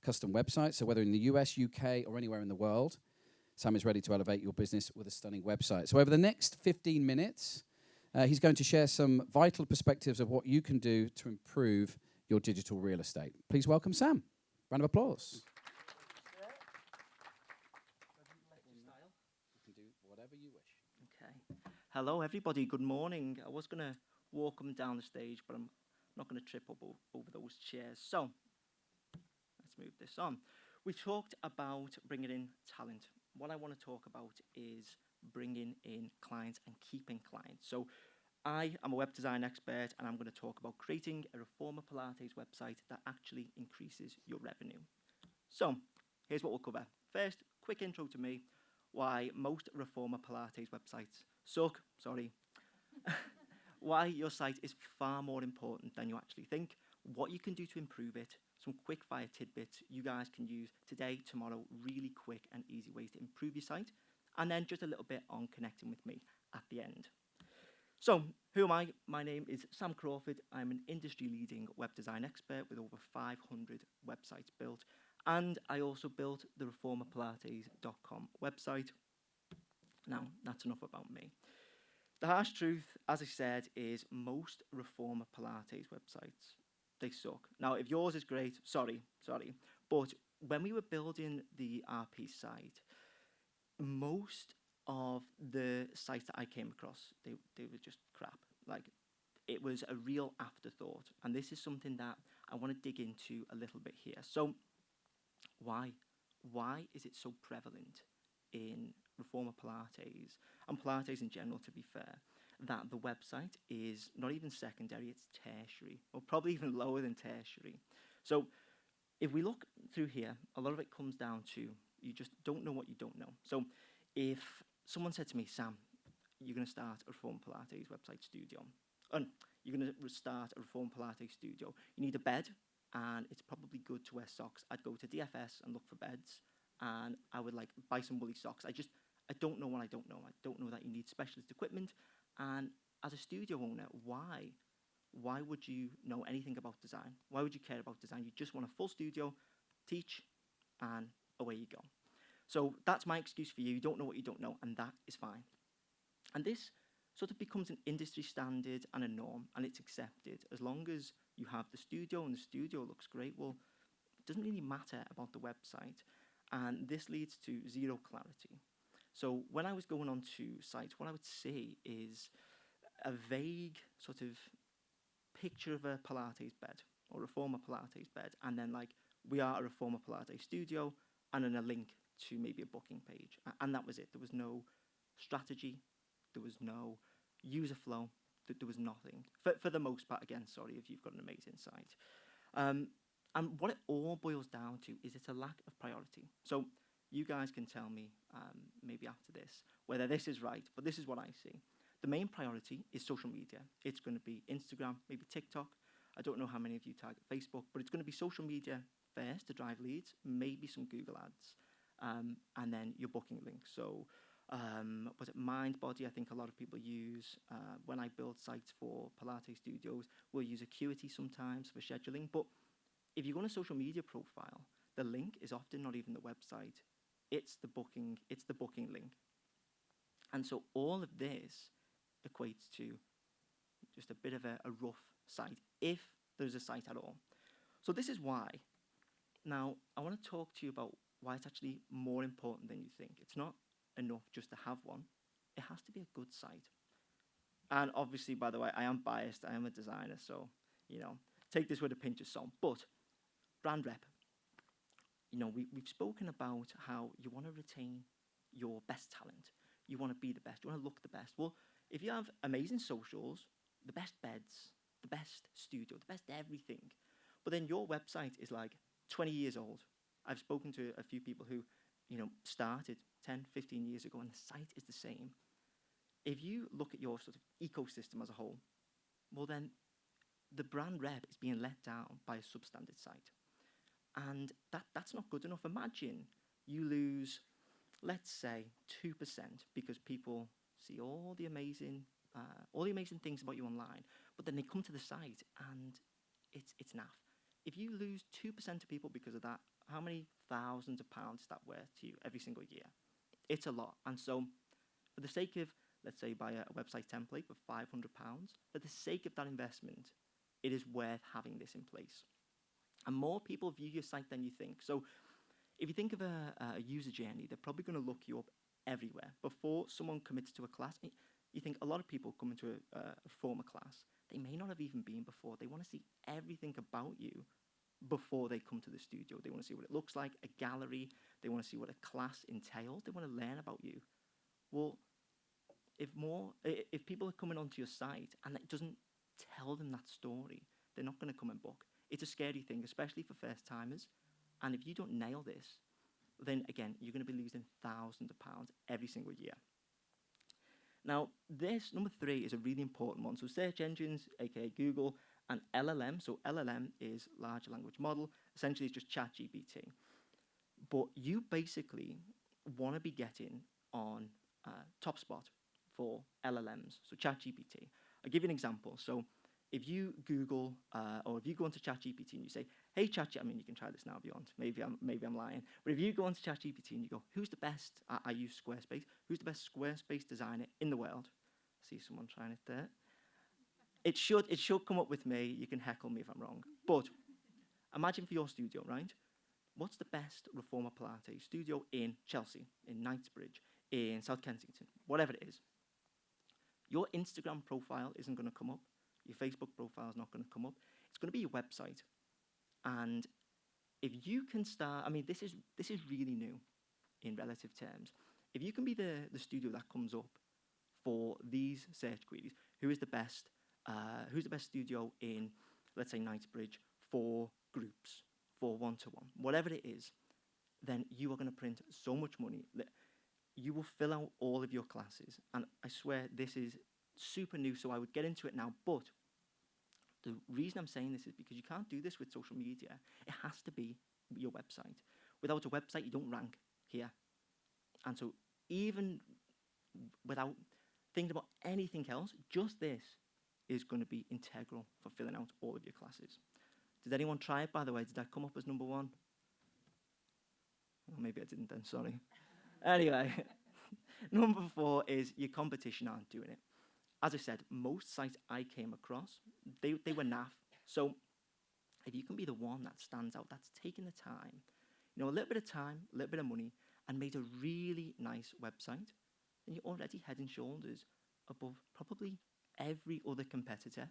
custom websites. So whether in the US, UK, or anywhere in the world, Sam is ready to elevate your business with a stunning website. So over the next 15 minutes, he's going to share some vital perspectives of what you can do to improve your digital real estate. Please welcome Sam. Round of applause. You can do whatever you wish. Okay. Hello, everybody. Good morning. I was going to walk them down the stage, but I'm not going to trip up over those chairs. So let's move this on. We talked about bringing in talent. What I want to talk about is bringing in clients and keeping clients. So I am a web design expert, and I'm going to talk about creating a Reformer Pilates website that actually increases your revenue. So here's what we'll cover. First, quick intro to me, why most Reformer Pilates websites suck, why your site is far more important than you actually think, what you can do to improve it, some quick fire tidbits you guys can use today, tomorrow, really quick and easy ways to improve your site, and then just a little bit on connecting with me at the end. So, who am I? My name is Sam Crawford. I'm an industry-leading web design expert with over 500 websites built, and I also built the reformerpilates.com website. Now, that's enough about me. The harsh truth, as I said, is most Reformer Pilates websites, they suck. Now, if yours is great, sorry, but when we were building the RP site, most of the sites that I came across, they were just crap. Like, it was a real afterthought, and this is something that I want to dig into a little bit here. So, why is it so prevalent in Reformer Pilates, and Pilates in general, to be fair, that the website is not even secondary, it's tertiary, or probably even lower than tertiary? So if we look through here, a lot of it comes down to you just don't know what you don't know. So if someone said to me, Sam, you're going to start a Reformer Pilates website studio, and you're going to start a Reformer Pilates studio, you need a bed, and it's probably good to wear socks. I'd go to DFS and look for beds, and I would like buy some woolly socks. I don't know what I don't know. I don't know that you need specialist equipment. And as a studio owner, why would you know anything about design? Why would you care about design? You just want a full studio, teach, and away you go. So that's my excuse for you. You don't know what you don't know, and that is fine. And this sort of becomes an industry standard and a norm, and it's accepted. As long as you have the studio and the studio looks great, well, it doesn't really matter about the website. And this leads to zero clarity. So when I was going on to sites, what I would see is a vague sort of picture of a Pilates bed or Reformer Pilates bed, and then like, we are a Reformer Pilates studio, and then a link to maybe a booking page. And that was it. There was no strategy. There was no user flow. There was nothing. For the most part, again, sorry if you've got an amazing site. And what it all boils down to is it's a lack of priority. So you guys can tell me, maybe after this, whether this is right, but this is what I see. The main priority is social media. It's going to be Instagram, maybe TikTok. I don't know how many of you target Facebook, but it's going to be social media first to drive leads, maybe some Google ads, and then your booking link. So was it MindBody? I think a lot of people use. When I build sites for Pilates studios, we'll use Acuity sometimes for scheduling. But if you go on a social media profile, the link is often not even the website. It's the booking link. And so all of this equates to just a bit of a rough site, if there's a site at all. So this is why. Now, I want to talk to you about why it's actually more important than you think. It's not enough just to have one. It has to be a good site. And obviously, by the way, I am biased. I am a designer, so, take this with a pinch of salt. But brand rep. We've spoken about how you want to retain your best talent. You want to be the best. You want to look the best. Well, if you have amazing socials, the best beds, the best studio, the best everything, but then your website is like 20 years old. I've spoken to a few people who, started 10, 15 years ago, and the site is the same. If you look at your sort of ecosystem as a whole, well then, the brand rep is being let down by a substandard site. And that's not good enough. Imagine you lose, let's say, 2% because people see all the amazing things about you online, but then they come to the site and it's naff. If you lose 2% of people because of that, how many thousands of pounds is that worth to you every single year? It's a lot. And so for the sake of, let's say, buy a website template for £500, for the sake of that investment, it is worth having this in place. And more people view your site than you think. So if you think of a user journey, they're probably going to look you up everywhere. Before someone commits to a class, you think a lot of people come into a reformer class, they may not have even been before. They want to see everything about you before they come to the studio. They want to see what it looks like, a gallery. They want to see what a class entails. They want to learn about you. Well, if people are coming onto your site and it doesn't tell them that story, they're not going to come and book. It's a scary thing, especially for first-timers. And if you don't nail this, then again, you're going to be losing thousands of pounds every single year. Now, this, number 3, is a really important one. So search engines, aka Google, and LLM. So LLM is large language model. Essentially, it's just ChatGPT. But you basically want to be getting on top spot for LLMs, so ChatGPT. I'll give you an example. So if you Google or if you go into ChatGPT and you say, hey, ChatGPT, I mean, you can try this now if you want. Maybe I'm lying. But if you go into ChatGPT and you go, who's the best, I use Squarespace, who's the best Squarespace designer in the world? I see someone trying it there. It should come up with me. You can heckle me if I'm wrong. But imagine for your studio, right? What's the best Reformer Pilates studio in Chelsea, in Knightsbridge, in South Kensington, whatever it is? Your Instagram profile isn't going to come up. Your Facebook profile is not going to come up. It's going to be your website. And if you can start, I mean, this is really new in relative terms. If you can be the studio that comes up for these search queries, who's the best studio in, let's say, Knightsbridge, for groups, for one-to-one, whatever it is, then you are going to print so much money that you will fill out all of your classes. And I swear this is super new, so I would get into it now. But the reason I'm saying this is because you can't do this with social media. It has to be your website. Without a website, you don't rank here. And so even without thinking about anything else, just this is going to be integral for filling out all of your classes. Did anyone try it, by the way? Did that come up as number 1? Well, maybe I didn't then, sorry. Anyway, number 4 is your competition aren't doing it. As I said, most sites I came across, they were naff. So if you can be the one that stands out, that's taking the time, a little bit of time, a little bit of money, and made a really nice website, then you're already head and shoulders above probably every other competitor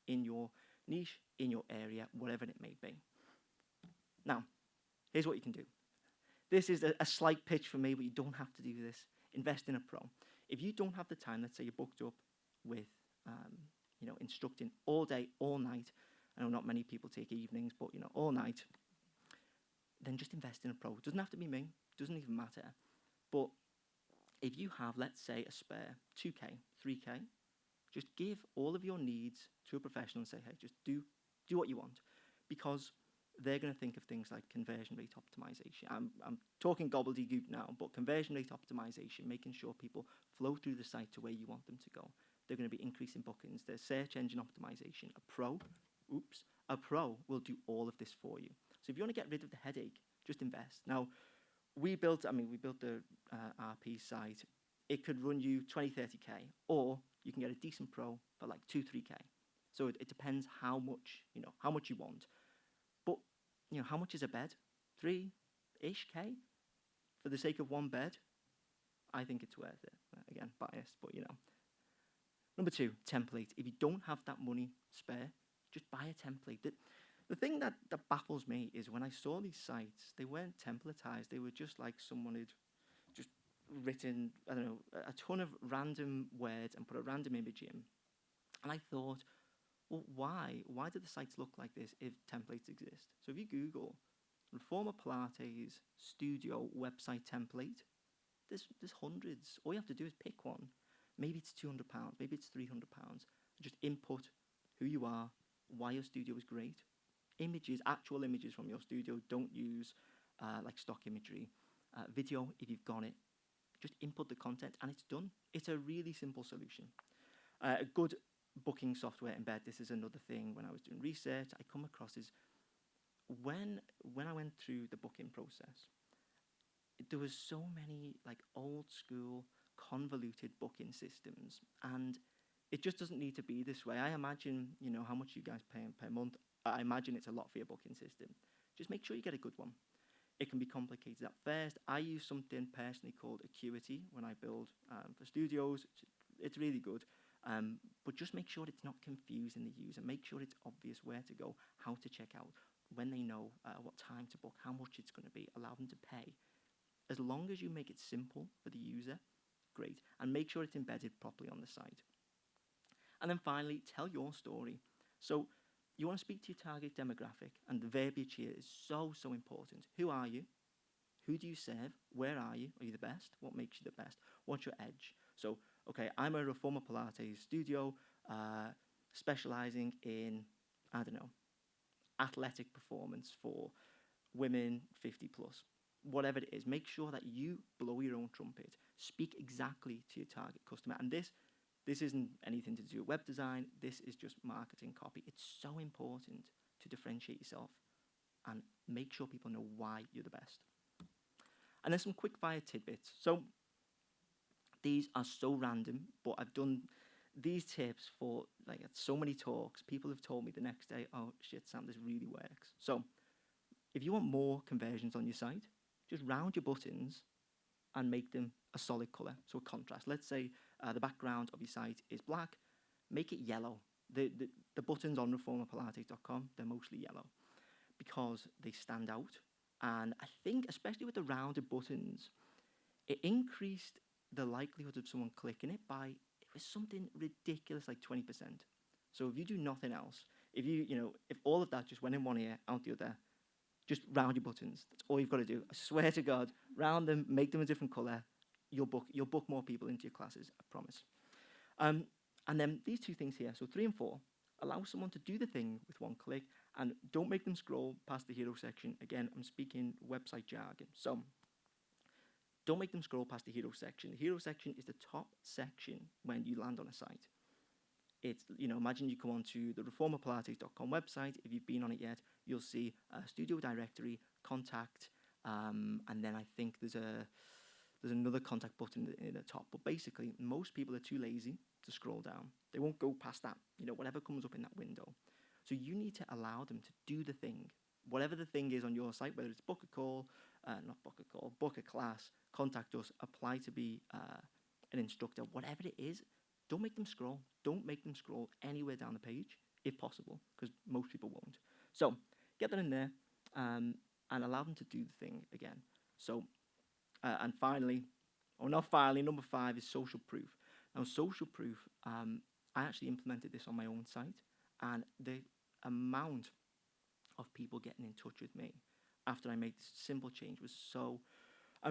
in your niche, in your area, whatever it may be. Now, here's what you can do. This is a slight pitch for me, but you don't have to do this. Invest in a pro. If you don't have the time, let's say you're booked up with, instructing all day, all night. I know not many people take evenings, but, all night. Then just invest in a pro. It doesn't have to be me. It doesn't even matter. But if you have, let's say, a spare 2K, 3K, just give all of your needs to a professional and say, hey, just do what you want. Because they're going to think of things like conversion rate optimization. I'm talking gobbledygook now, but conversion rate optimization, making sure people flow through the site to where you want them to go. They're going to be increasing bookings. There's search engine optimization. A pro will do all of this for you. So if you want to get rid of the headache, just invest. Now, we built the RP site. It could run you 20, 30K, or you can get a decent pro for like 2, 3K. So it depends how much you want. But, how much is a bed? 3-ish K for the sake of one bed? I think it's worth it. Again, biased, but Number 2, template. If you don't have that money spare, just buy a template. The thing that baffles me is when I saw these sites, they weren't templatized. They were just like someone had just written, I don't know, a ton of random words and put a random image in. And I thought, well, why? Why do the sites look like this if templates exist? So if you Google Reformer Pilates Studio website template, there's hundreds. All you have to do is pick one. Maybe it's £200, maybe it's £300. Just input who you are, why your studio is great. Images, actual images from your studio. Don't use like stock imagery. Video, if you've got it. Just input the content and it's done. It's a really simple solution. A good booking software in bed, this is another thing when I was doing research, I come across is when I went through the booking process, there was so many like old school convoluted booking systems, and it just doesn't need to be this way. I imagine, how much you guys pay per month. I imagine it's a lot for your booking system. Just make sure you get a good one. It can be complicated at first. I use something personally called Acuity when I build for studios. It's really good. But just make sure it's not confusing the user. Make sure it's obvious where to go, how to check out, when they know what time to book, how much it's going to be, allow them to pay. As long as you make it simple for the user, great. And make sure it's embedded properly on the site. And then finally, tell your story. So you want to speak to your target demographic, and the verbiage here is so, so important. Who are you? Who do you serve? Where are you? Are you the best? What makes you the best? What's your edge? So, okay, I'm a Reformer Pilates studio specializing in, I don't know, athletic performance for women 50 plus. Whatever it is, make sure that you blow your own trumpet. Speak exactly to your target customer. And this isn't anything to do with web design. This is just marketing copy. It's so important to differentiate yourself and make sure people know why you're the best. And then some quick fire tidbits. So these are so random, but I've done these tips for like so many talks. People have told me the next day, oh shit, Sam, this really works. So if you want more conversions on your site, just round your buttons and make them a solid color, so a contrast. Let's say the background of your site is black, make it yellow. The buttons on reformerpilates.com, they're mostly yellow because they stand out. And I think, especially with the rounded buttons, it increased the likelihood of someone clicking it by, it was something ridiculous, like 20%. So if you do nothing else, if all of that just went in one ear, out the other, just round your buttons. That's all you've got to do. I swear to God, round them, make them a different color. You'll book more people into your classes, I promise. And then these two things here, so 3 and 4, allow someone to do the thing with one click and don't make them scroll past the hero section. Again, I'm speaking website jargon. So don't make them scroll past the hero section. The hero section is the top section when you land on a site. It's, imagine you come onto the reformerpilates.com website. If you've been on it yet, you'll see a studio directory, contact, and then I think there's another contact button in the top. But basically, most people are too lazy to scroll down. They won't go past that, whatever comes up in that window. So you need to allow them to do the thing. Whatever the thing is on your site, whether it's book a call, book a class, contact us, apply to be an instructor, whatever it is, don't make them scroll. Don't make them scroll anywhere down the page, if possible, because most people won't. So get that in there and allow them to do the thing again. So, and finally, or not finally, number 5 is social proof. Now, social proof, I actually implemented this on my own site, and the amount of people getting in touch with me after I made this simple change was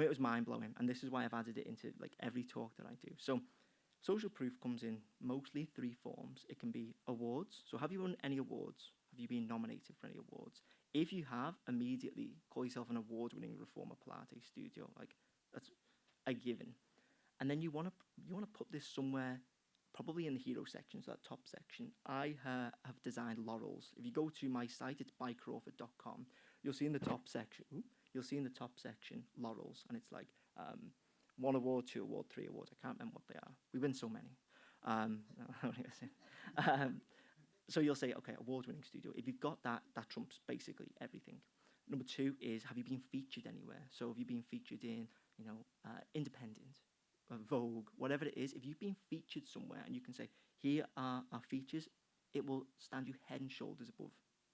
it was mind-blowing, and this is why I've added it into like every talk that I do. So social proof comes in mostly 3 forms. It can be awards. So have you won any awards? Have you been nominated for any awards? if you have, immediately call yourself an award-winning Reformer Pilates studio. Like, that's a given. And then you want to put this somewhere, probably in the hero section, so that top section. I have designed laurels. If you go to my site, it's bycrawford.com. You'll see in the top section. Laurels, and it's like 1 award, 2 award, 3 awards. I can't remember what they are. We win so many. So you'll say, okay, award-winning studio. If you've got that, that trumps basically everything. Number 2 is, have you been featured anywhere? So have you been featured in, Independent, Vogue, whatever it is? If you've been featured somewhere and you can say, here are our features, it will stand you head and shoulders above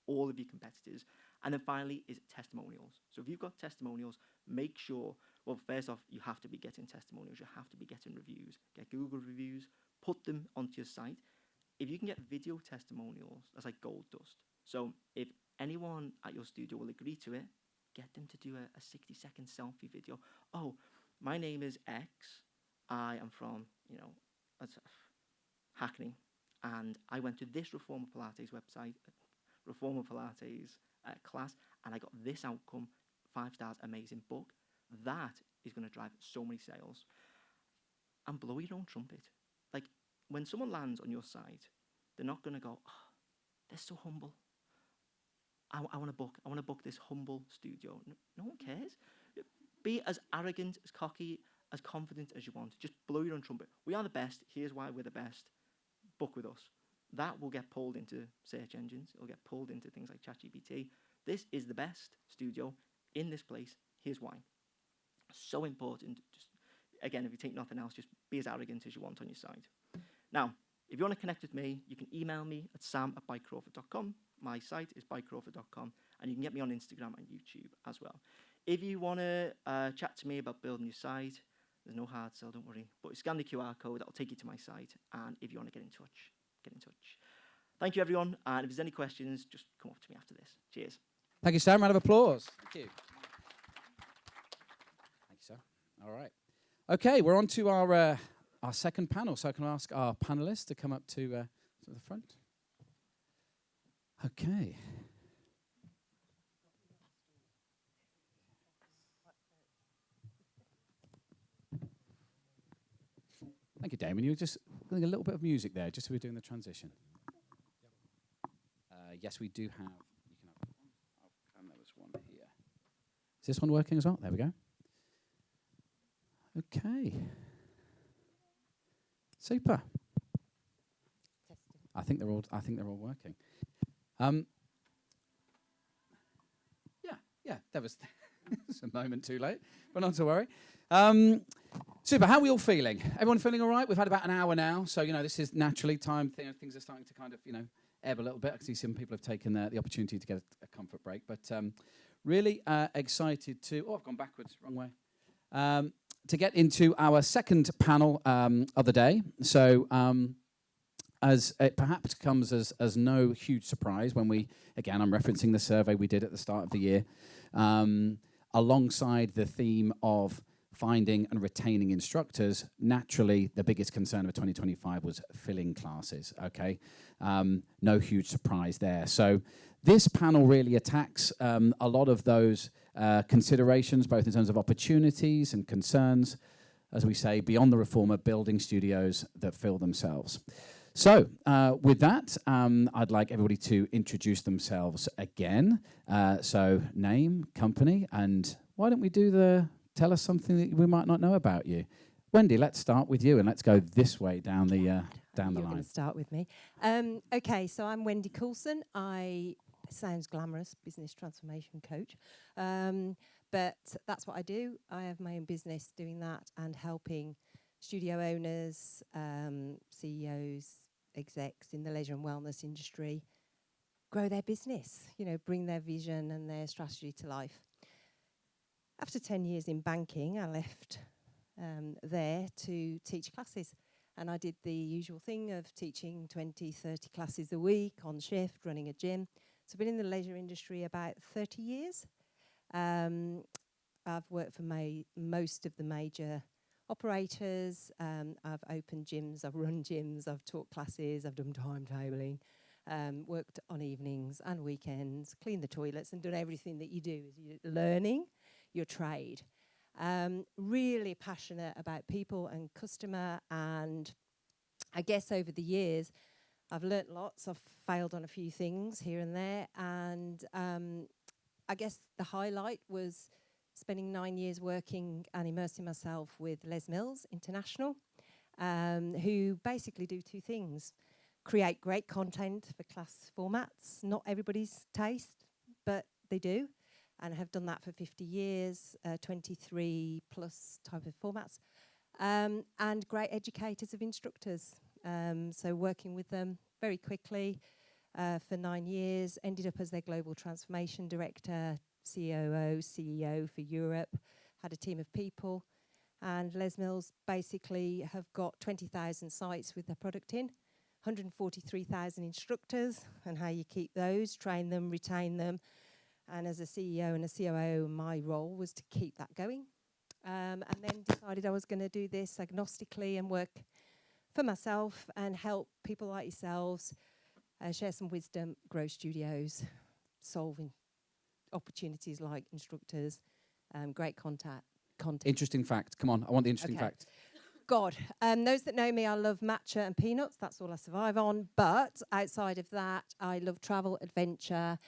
all of your competitors. And then finally is testimonials. So if you've got testimonials, make sure, well, first off, you have to be getting testimonials. You have to be getting reviews. Get Google reviews, put them onto your site. If you can get video testimonials, that's like gold dust. So if anyone at your studio will agree to it, get them to do a 60-second selfie video. Oh, my name is X. I am from, Hackney. And I went to this Reformer Pilates website, Reformer Pilates class, and I got this outcome, 5 stars, amazing book. That is going to drive so many sales. And blow your own trumpet. Like, when someone lands on your site, they're not going to go, oh, they're so humble. I want to book this humble studio. No one cares. Be as arrogant, as cocky, as confident as you want. Just blow your own trumpet. We are the best. Here's why we're the best. Book with us. That will get pulled into search engines. It'll get pulled into things like ChatGPT. This is the best studio in this place. Here's why. So important. Just, again, if you take nothing else, just be as arrogant as you want on your site. Now, if you want to connect with me, you can email me at sam@bycrawford.com. My site is bycrawford.com, and you can get me on Instagram and YouTube as well. If you want to chat to me about building your site, there's no hard sell, don't worry. But scan the QR code, that'll take you to my site. And if you want to get in touch, get in touch. Thank you, everyone. And if there's any questions, just come up to me after this. Cheers. Thank you, Sam. Round of applause. Thank you. Thank you, sir. All right. Okay, we're on to our second panel. So I can ask our panelists to come up to the front. Okay. Thank you, Damon. You were just getting a little bit of music there, just as we're doing the transition. Yes, we do have. You can have one. And there was one here. Is this one working as well? There we go. Okay. Super. I think they're all working. Yeah. That was it's a moment too late, but not to worry. Super. How are we all feeling? Everyone feeling all right? We've had about an hour now, so this is naturally time. Things are starting to kind of ebb a little bit. I can see some people have taken the opportunity to get a comfort break, but really excited to. Oh, I've gone backwards, wrong way. To get into our second panel of the day. So. As it perhaps comes as no huge surprise when I'm referencing the survey we did at the start of the year, alongside the theme of finding and retaining instructors, naturally the biggest concern of 2025 was filling classes, okay? No huge surprise there. So this panel really attacks a lot of those considerations, both in terms of opportunities and concerns, as we say, beyond the Reformer, building studios that fill themselves. So, with that, I'd like everybody to introduce themselves again. So, name, company, and why don't we tell us something that we might not know about you. Wendy, let's start with you, and let's go this way down the line. You're going to start with me. Okay, so I'm Wendy Coulson. Sounds glamorous, business transformation coach. But that's what I do. I have my own business doing that and helping studio owners, CEOs, execs in the leisure and wellness industry grow their business, bring their vision and their strategy to life. After 10 years in banking, I left there to teach classes. And I did the usual thing of teaching 20, 30 classes a week on shift, running a gym. So I've been in the leisure industry about 30 years. I've worked for most of the major operators. I've opened gyms, I've run gyms, I've taught classes, I've done timetabling. worked on evenings and weekends, cleaned the toilets, and done everything that you do as you're learning your trade. Really passionate about people and customer, and I guess over the years I've learnt lots. I've failed on a few things here and there, and I guess the highlight was spending 9 years working and immersing myself with Les Mills International, who basically do two things: create great content for class formats, not everybody's taste, but they do, and have done that for 50 years, 23 plus type of formats, and great educators of instructors. So working with them very quickly for 9 years, ended up as their global transformation director, COO, CEO for Europe, had a team of people, and Les Mills basically have got 20,000 sites with their product in, 143,000 instructors, and how you keep those, train them, retain them. And as a CEO and a COO, my role was to keep that going. And then decided I was going to do this agnostically and work for myself and help people like yourselves share some wisdom, grow studios, solving opportunities like instructors, great content. Interesting fact. Come on, I want the interesting fact. God, those that know me, I love matcha and peanuts. That's all I survive on. But outside of that, I love travel, adventure.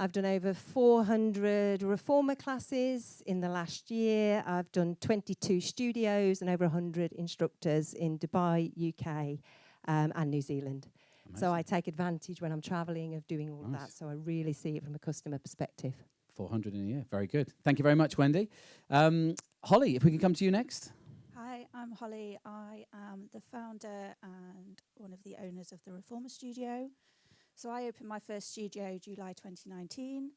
I've done over 400 reformer classes in the last year. I've done 22 studios and over 100 instructors in Dubai, UK, and New Zealand. Amazing. So I take advantage when I'm traveling of doing all of that. So I really see it from a customer perspective. 400 in a year. Very good. Thank you very much, Wendy. Holly, if we can come to you next. Hi, I'm Holly. I am the founder and one of the owners of the Reformer Studio. So I opened my first studio July 2019.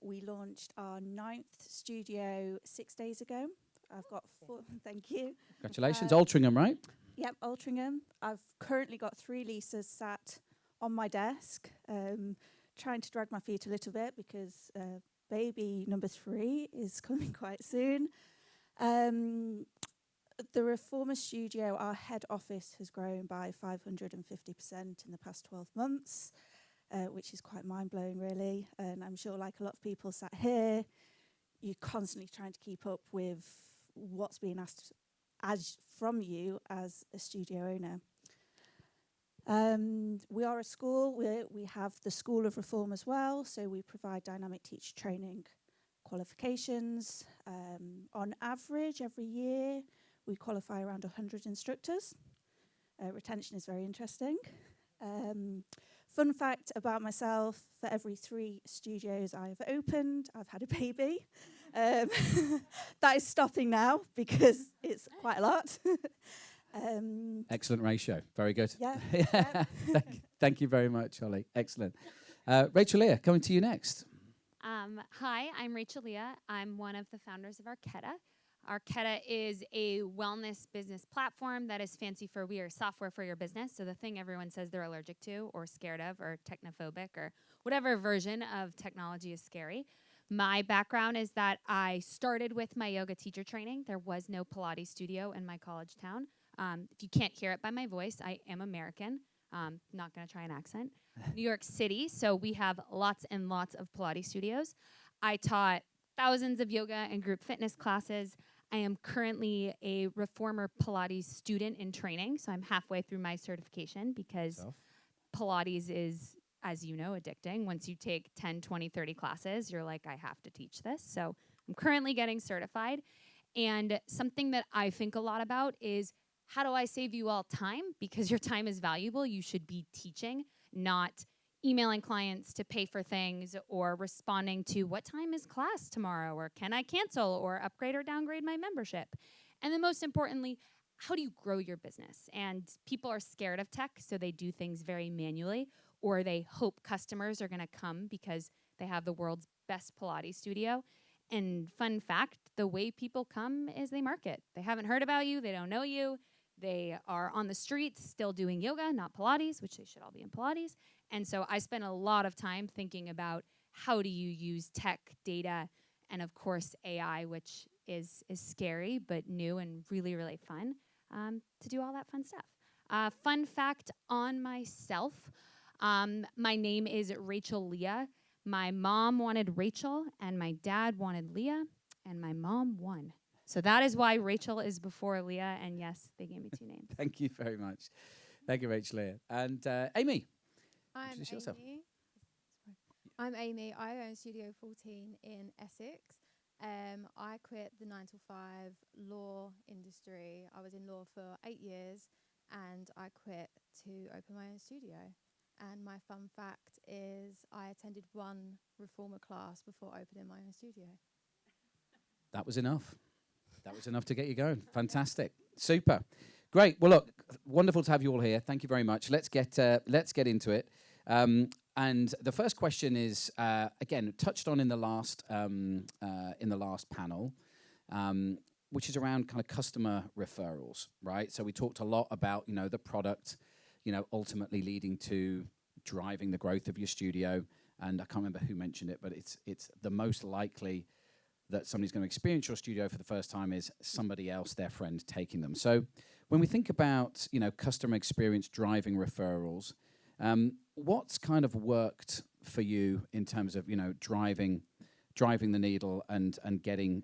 We launched our 9th studio 6 days ago. I've got 4, thank you. Congratulations. Altrincham, right? Yep, Altrincham. I've currently got 3 leases sat on my desk, trying to drag my feet a little bit because baby number 3 is coming quite soon. The Reformer Studio, our head office, has grown by 550% in the past 12 months, which is quite mind-blowing, really. And I'm sure, like a lot of people sat here, you're constantly trying to keep up with what's being asked from you as a studio owner. We are a school. We have the School of Reform as well, so we provide dynamic teacher training qualifications. On average, every year, we qualify around 100 instructors. Retention is very interesting. Fun fact about myself, for every 3 studios I've opened, I've had a baby. That is stopping now because it's quite a lot. Excellent ratio. Very good. Yeah. Thank you very much, Holly. Excellent. Rachel Leah, coming to you next. Hi, I'm Rachel Leah. I'm one of the founders of Arquetta. Arquetta is a wellness business platform that is fancy for we are software for your business. So the thing everyone says they're allergic to or scared of or technophobic or whatever version of technology is scary. My background is that I started with my yoga teacher training. There was no Pilates studio in my college town. If you can't hear it by my voice, I am American. Not going to try an accent. New York City, so we have lots and lots of Pilates studios. I taught thousands of yoga and group fitness classes. I am currently a Reformer Pilates student in training, so I'm halfway through my certification because Pilates is, as you know, addicting. Once you take 10, 20, 30 classes, you're like, I have to teach this. So I'm currently getting certified. And something that I think a lot about is, how do I save you all time? Because your time is valuable. You should be teaching, not emailing clients to pay for things or responding to what time is class tomorrow or can I cancel or upgrade or downgrade my membership. And then most importantly, how do you grow your business? And people are scared of tech, so they do things very manually, or they hope customers are going to come because they have the world's best Pilates studio. And fun fact, the way people come is they market. They haven't heard about you. They don't know you. They are on the streets still doing yoga, not Pilates, which they should all be in Pilates. And so I spent a lot of time thinking about how do you use tech, data, and of course AI, which is scary but new and really, really fun to do all that fun stuff. Fun fact on myself, My name is Rachel Leah. My mom wanted Rachel, and my dad wanted Leah, and my mom won. So that is why Rachel is before Leah, and yes, they gave me 2 names. Thank you very much. Thank you, Rachel. And Aimee. I'm Introduce yourself. Aimee. I'm Aimee. I own Studio 14 in Essex. I quit the 9 to 5 law industry. I was in law for 8 years, and I quit to open my own studio. And my fun fact is I attended 1 reformer class before opening my own studio. That was enough. That was enough to get you going. Fantastic. Super. Great. Well, look, wonderful to have you all here. Thank you very much. Let's get into it. And the first question is, again, touched on in the last panel, which is around kind of customer referrals, right? So we talked a lot about, the product, ultimately leading to driving the growth of your studio. And I can't remember who mentioned it, but it's the most likely that somebody's going to experience your studio for the first time is somebody else, their friend, taking them. So when we think about, customer experience driving referrals, what's kind of worked for you in terms of, driving the needle and getting,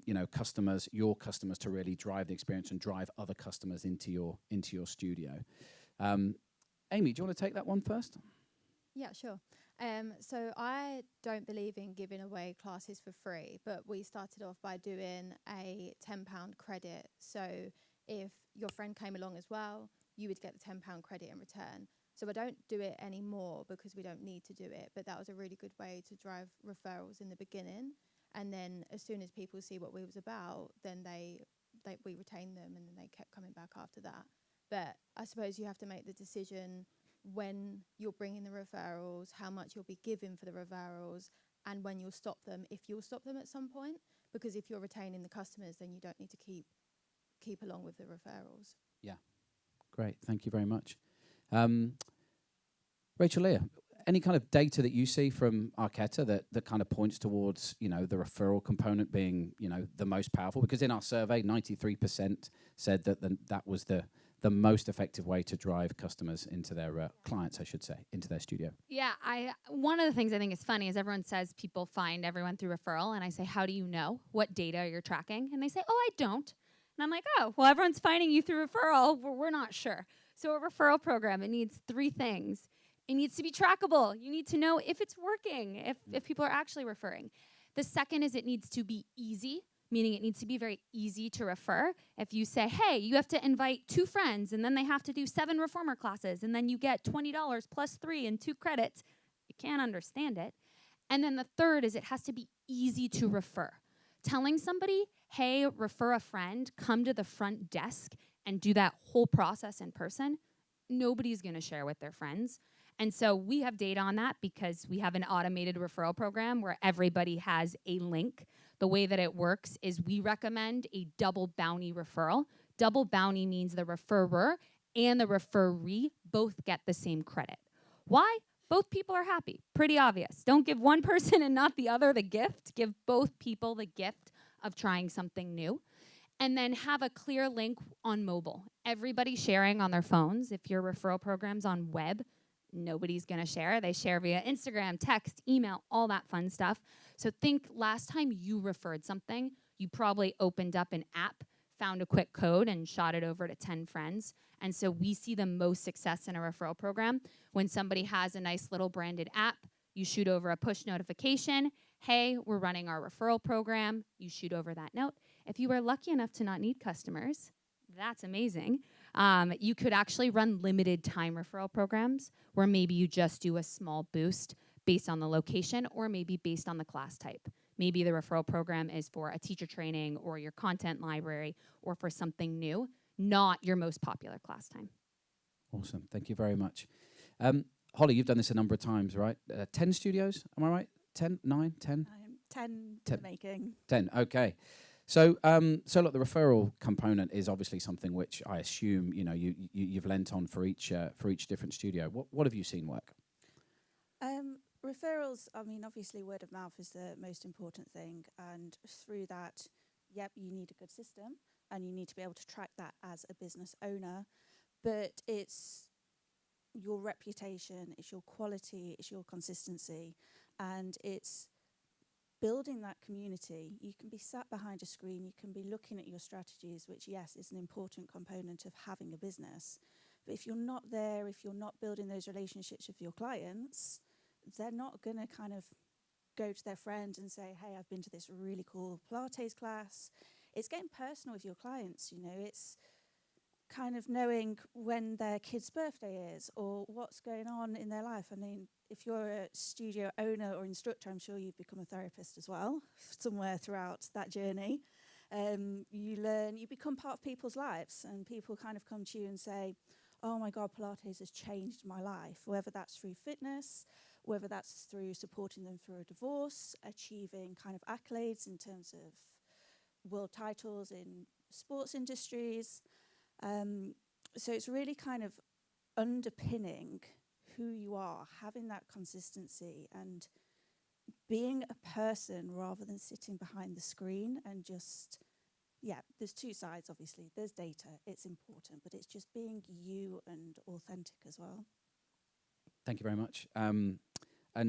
your customers to really drive the experience and drive other customers into your studio? Aimee, do you want to take that one first? Yeah, sure. So I don't believe in giving away classes for free, but we started off by doing a £10 credit. So if your friend came along as well, you would get the £10 credit in return. So I don't do it anymore because we don't need to do it, but that was a really good way to drive referrals in the beginning. And then as soon as people see what we was about, then we retained them, and then they kept coming back after that. But I suppose you have to make the decision when you're bringing the referrals, how much you'll be giving for the referrals, and when you'll stop them, if you'll stop them at some point. Because if you're retaining the customers, then you don't need to keep along with the referrals. Yeah, great. Thank you very much. Rachel Leah, any kind of data that you see from Arquetta that kind of points towards, the referral component being, the most powerful? Because in our survey, 93% said that was the most effective way to drive customers into their clients, I should say, into their studio. Yeah, one of the things I think is funny is everyone says people find everyone through referral, and I say, how do you know? What data you're tracking? And they say, oh, I don't. And I'm like, oh, well, everyone's finding you through referral. We're not sure. So a referral program, it needs 3 things. It needs to be trackable. You need to know if it's working, if people are actually referring. The second is it needs to be easy, meaning it needs to be very easy to refer. If you say, hey, you have to invite 2 friends, and then they have to do 7 reformer classes, and then you get $20 plus 3 and 2 credits, you can't understand it. And then the third is it has to be easy to refer. Telling somebody, hey, refer a friend, come to the front desk and do that whole process in person, nobody's going to share with their friends. And so we have data on that because we have an automated referral program where everybody has a link. The way that it works is we recommend a double bounty referral. Double bounty means the referrer and the referee both get the same credit. Why? Both people are happy. Pretty obvious. Don't give one person and not the other the gift. Give both people the gift of trying something new. And then have a clear link on mobile. Everybody sharing on their phones. If your referral program's on web, nobody's going to share. They share via Instagram, text, email, all that fun stuff. So think last time you referred something, you probably opened up an app, found a quick code, and shot it over to 10 friends. And so we see the most success in a referral program when somebody has a nice little branded app. You shoot over a push notification. Hey, we're running our referral program. You shoot over that note. If you were lucky enough to not need customers, that's amazing. You could actually run limited time referral programs where maybe you just do a small boost based on the location or maybe based on the class type. Maybe the referral program is for a teacher training or your content library or for something new, not your most popular class time. Awesome. Thank you very much. Holly, you've done this a number of times, right? 10 studios, am I right? 10, 9, 10? 10 to making. 10, okay. So look, the referral component is obviously something which I assume you've lent on for each different studio. What have you seen work? Referrals. I mean, obviously, word of mouth is the most important thing, and through that, yep, you need a good system, and you need to be able to track that as a business owner. But it's your reputation, it's your quality, it's your consistency, and it's building that community. You can be sat behind a screen, you can be looking at your strategies, which, yes, is an important component of having a business. But if you're not there, if you're not building those relationships with your clients, they're not going to kind of go to their friend and say, hey, I've been to this really cool Pilates class. It's getting personal with your clients, you know. It's kind of knowing when their kid's birthday is or what's going on in their life. I mean, if you're a studio owner or instructor, I'm sure you've become a therapist as well, somewhere throughout that journey. You become part of people's lives, and people kind of come to you and say, oh my God, Pilates has changed my life, whether that's through fitness, whether that's through supporting them through a divorce, achieving kind of accolades in terms of world titles in sports industries. So it's really kind of underpinning who you are, having that consistency and being a person rather than sitting behind the screen and just, yeah, there's two sides, obviously. There's data, it's important, but it's just being you and authentic as well. Thank you very much. And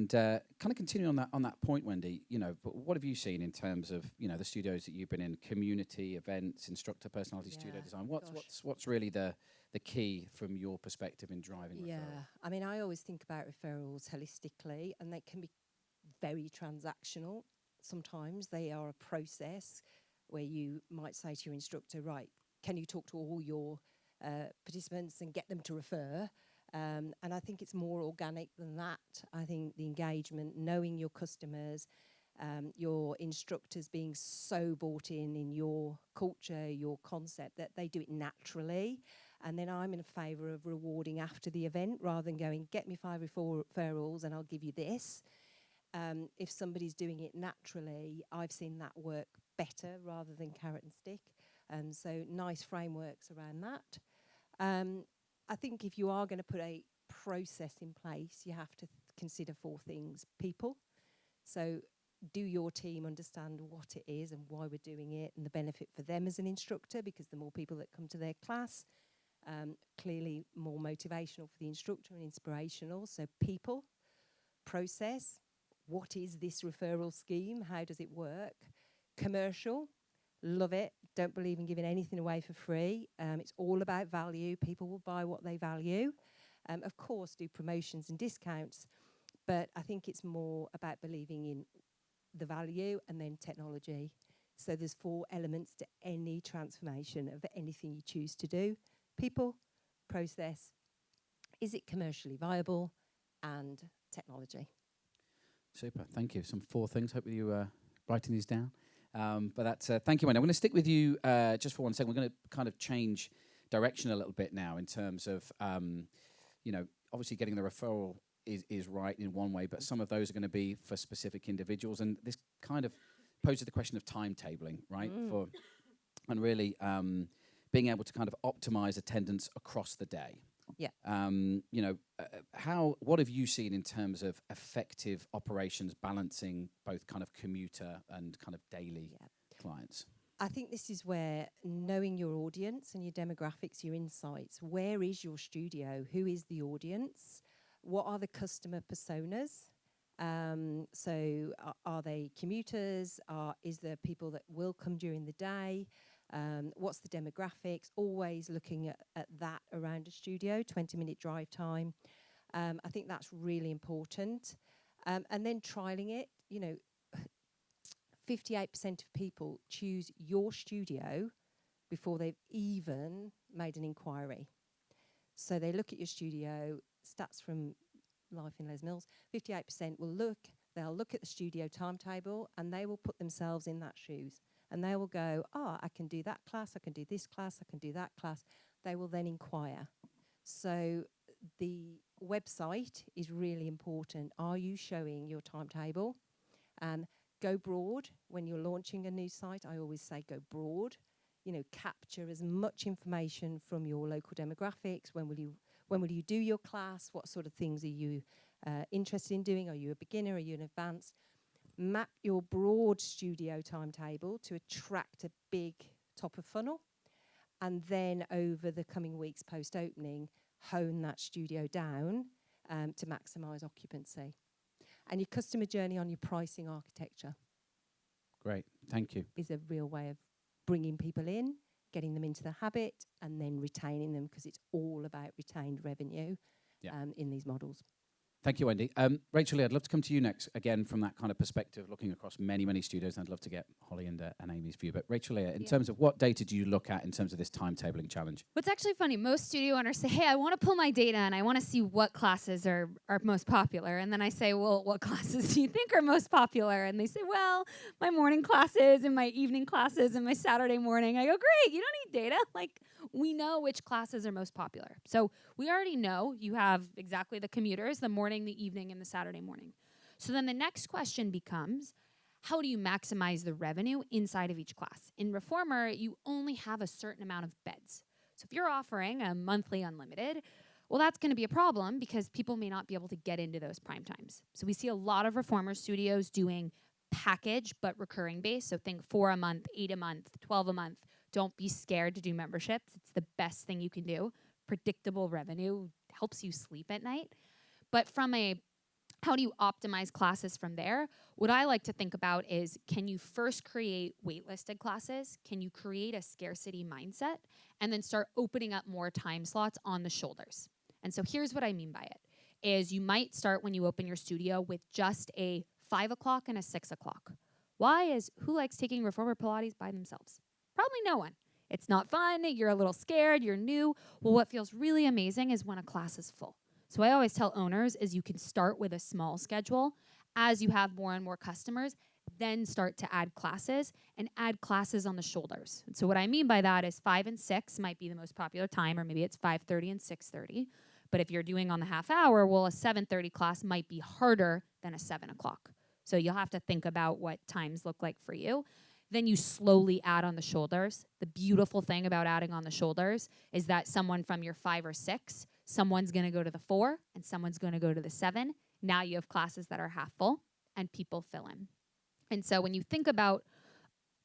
kind of continuing on that point, Wendy, you know, but what have you seen in terms of, you know, the studios that you've been in, community events, instructor personality, studio design? What's really the key from your perspective in driving referrals? Yeah, I mean, I always think about referrals holistically, and they can be very transactional. Sometimes they are a process where you might say to your instructor, right, can you talk to all your participants and get them to refer? And I think it's more organic than that. I think the engagement, knowing your customers, your instructors being so bought in your culture, your concept, that they do it naturally. And then I'm in favour of rewarding after the event rather than going, get me 5 referrals and I'll give you this. If somebody's doing it naturally, I've seen that work better rather than carrot and stick. So nice frameworks around that. I think if you are going to put a process in place, you have to consider 4 things. People. So do your team understand what it is and why we're doing it and the benefit for them as an instructor, because the more people that come to their class, clearly more motivational for the instructor and inspirational. So people, process, what is this referral scheme? How does it work? Commercial. Love it. Don't believe in giving anything away for free. It's all about value. People will buy what they value. Of course, do promotions and discounts, but I think it's more about believing in the value and then technology. So there's 4 elements to any transformation of anything you choose to do. People, process, is it commercially viable, and technology. Super, thank you. Some 4 things. Hope you writing these down. But that's thank you, Wendy. I'm going to stick with you just for 1 second. We're going to kind of change direction a little bit now in terms of, you know, obviously getting the referral is right in one way, but some of those are going to be for specific individuals. And this kind of poses the question of timetabling, right? And really being able to kind of optimize attendance across the day. Yeah. You know, what have you seen in terms of effective operations balancing both kind of commuter and kind of daily clients? I think this is where knowing your audience and your demographics, your insights, where is your studio? Who is the audience? What are the customer personas? So are they commuters? Is there people that will come during the day? What's the demographics? Always looking at that around a studio, 20-minute drive time. I think that's really important. And then trialing it, you know, 58% of people choose your studio before they've even made an inquiry. So they look at your studio, stats from Life in Les Mills, 58% they'll look at the studio timetable and they will put themselves in that shoes. And they will go, I can do that class, I can do this class, I can do that class. They will then inquire. So the website is really important. Are you showing your timetable? Go broad. When you're launching a new site, I always say go broad. You know, capture as much information from your local demographics. When will you do your class? What sort of things are you interested in doing? Are you a beginner? Are you an advanced? Map your broad studio timetable to attract a big top of funnel. And then over the coming weeks post-opening, hone that studio down to maximise occupancy. And your customer journey on your pricing architecture Great, thank you. is a real way of bringing people in, getting them into the habit, and then retaining them, because it's all about retained revenue in these models. Thank you, Wendy. Rachel, I'd love to come to you next, again, from that kind of perspective, looking across many, many studios, and I'd love to get Holly and Aimee's view. But Rachel, in terms of what data do you look at in terms of this timetabling challenge? What's actually funny, most studio owners say, hey, I want to pull my data and I want to see what classes are most popular. And then I say, well, what classes do you think are most popular? And they say, well, my morning classes and my evening classes and my Saturday morning. I go, great, you don't need data. Like, we know which classes are most popular. So we already know you have exactly the commuters, the morning, the evening, and the Saturday morning. So then the next question becomes, how do you maximize the revenue inside of each class? In Reformer, you only have a certain amount of beds. So if you're offering a monthly unlimited, well, that's going to be a problem because people may not be able to get into those prime times. So we see a lot of Reformer studios doing package but recurring base. So think 4 a month, 8 a month, 12 a month. Don't be scared to do memberships. It's the best thing you can do. Predictable revenue helps you sleep at night. But from a how do you optimize classes from there? What I like to think about is, can you first create waitlisted classes? Can you create a scarcity mindset? And then start opening up more time slots on the shoulders. And so here's what I mean by it, is you might start when you open your studio with just a 5 o'clock and a 6 o'clock. Why is, who likes taking Reformer Pilates by themselves? Probably no one. It's not fun, you're a little scared, you're new. Well, what feels really amazing is when a class is full. So I always tell owners is you can start with a small schedule. As you have more and more customers, then start to add classes and add classes on the shoulders. And so what I mean by that is 5 and 6 might be the most popular time, or maybe it's 5:30 and 6:30. But if you're doing on the half hour, well, a 7:30 class might be harder than a 7 o'clock. So you'll have to think about what times look like for you. Then you slowly add on the shoulders. The beautiful thing about adding on the shoulders is that someone from your 5 or 6, someone's going to go to the 4, and someone's going to go to the 7. Now you have classes that are half full, and people fill in. And so when you think about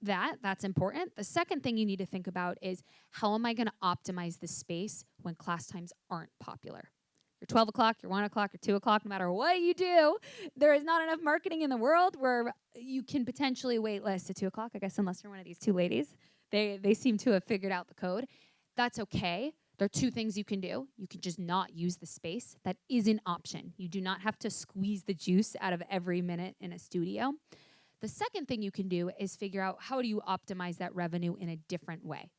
that, that's important. The second thing you need to think about is, how am I going to optimize the space when class times aren't popular? You're 12 o'clock, you're 1 o'clock, you're 2 o'clock, no matter what you do, there is not enough marketing in the world where you can potentially wait list at 2 o'clock, I guess, unless you're one of these two ladies. They seem to have figured out the code. That's okay. There are two things you can do. You can just not use the space. That is an option. You do not have to squeeze the juice out of every minute in a studio. The second thing you can do is figure out, how do you optimize that revenue in a different way?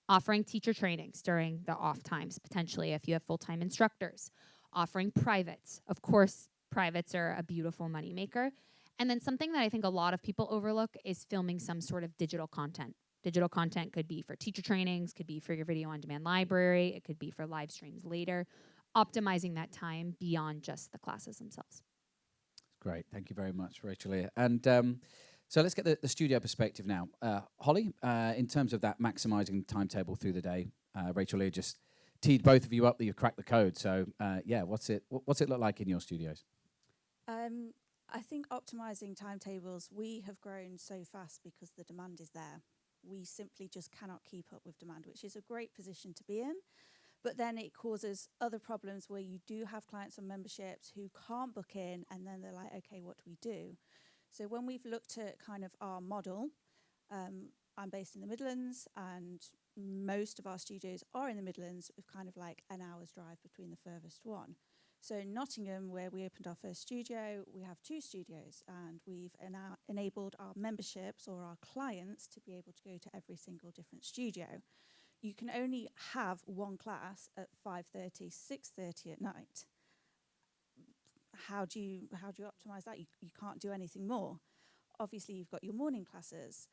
Offering teacher trainings during the off times, potentially, if you have full-time instructors. Offering privates. Of course, privates are a beautiful moneymaker. And then something that I think a lot of people overlook is filming some sort of digital content. Digital content could be for teacher trainings, could be for your video on demand library, it could be for live streams later. Optimizing that time beyond just the classes themselves. Great, thank you very much, Rachel. And so let's get the studio perspective now. Holly, in terms of that maximizing timetable through the day, Rachel just teed both of you up that you've cracked the code. So what's it look like in your studios? I think optimizing timetables, we have grown so fast because the demand is there. We simply just cannot keep up with demand, which is a great position to be in. But then it causes other problems where you do have clients on memberships who can't book in, and then they're like, okay, what do we do? So when we've looked at kind of our model, I'm based in the Midlands, and most of our studios are in the Midlands, with kind of like an hour's drive between the furthest one. So in Nottingham, where we opened our first studio, we have 2 studios, and we've enabled our memberships or our clients to be able to go to every single different studio. You can only have one class at 5:30, 6:30 at night. How do you optimize that? You can't do anything more. Obviously, you've got your morning classes.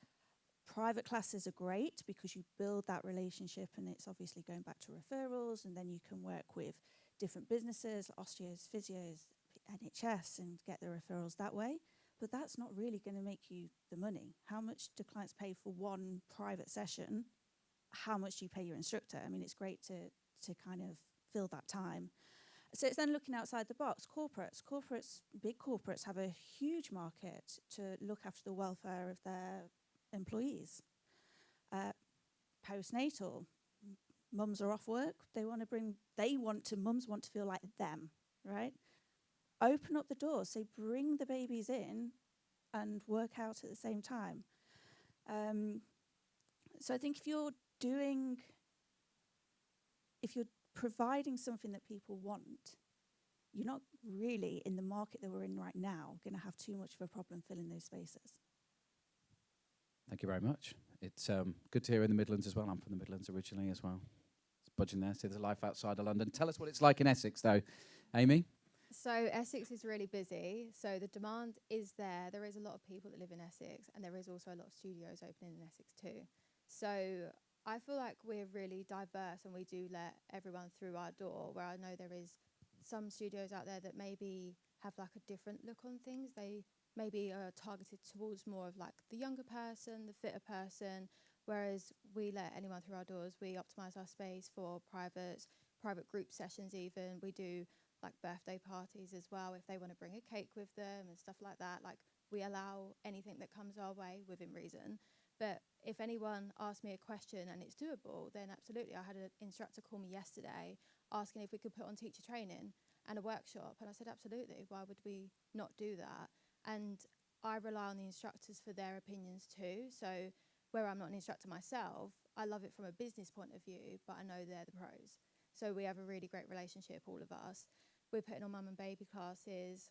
Private classes are great because you build that relationship, and it's obviously going back to referrals, and then you can work with different businesses, osteos, physios, NHS, and get the referrals that way. But that's not really going to make you the money. How much do clients pay for one private session? How much do you pay your instructor? I mean, it's great to kind of fill that time. So it's then looking outside the box. Corporates, big corporates have a huge market to look after the welfare of their employees. Postnatal, mums are off work. Mums want to feel like them, right? Open up the door, say bring the babies in and work out at the same time. So I think if you're providing something that people want, you're not really, in the market that we're in right now, going to have too much of a problem filling those spaces. Thank you very much. It's good to hear in the Midlands as well. I'm from the Midlands originally as well. It's budging there, see there's life outside of London. Tell us what it's like in Essex, though. Aimee? So Essex is really busy. So the demand is there. There is a lot of people that live in Essex, and there is also a lot of studios opening in Essex too. So I feel like we're really diverse, and we do let everyone through our door, where I know there is some studios out there that maybe have like a different look on things. They maybe are targeted towards more of like the younger person, the fitter person, whereas we let anyone through our doors. We optimize our space for private group sessions even. We do like birthday parties as well if they want to bring a cake with them and stuff like that. Like, we allow anything that comes our way within reason. But if anyone asks me a question and it's doable, then absolutely. I had an instructor call me yesterday asking if we could put on teacher training and a workshop, and I said absolutely, why would we not do that? And I rely on the instructors for their opinions too. So where I'm not an instructor myself, I love it from a business point of view, but I know they're the pros. So we have a really great relationship, all of us. We're putting on mum and baby classes.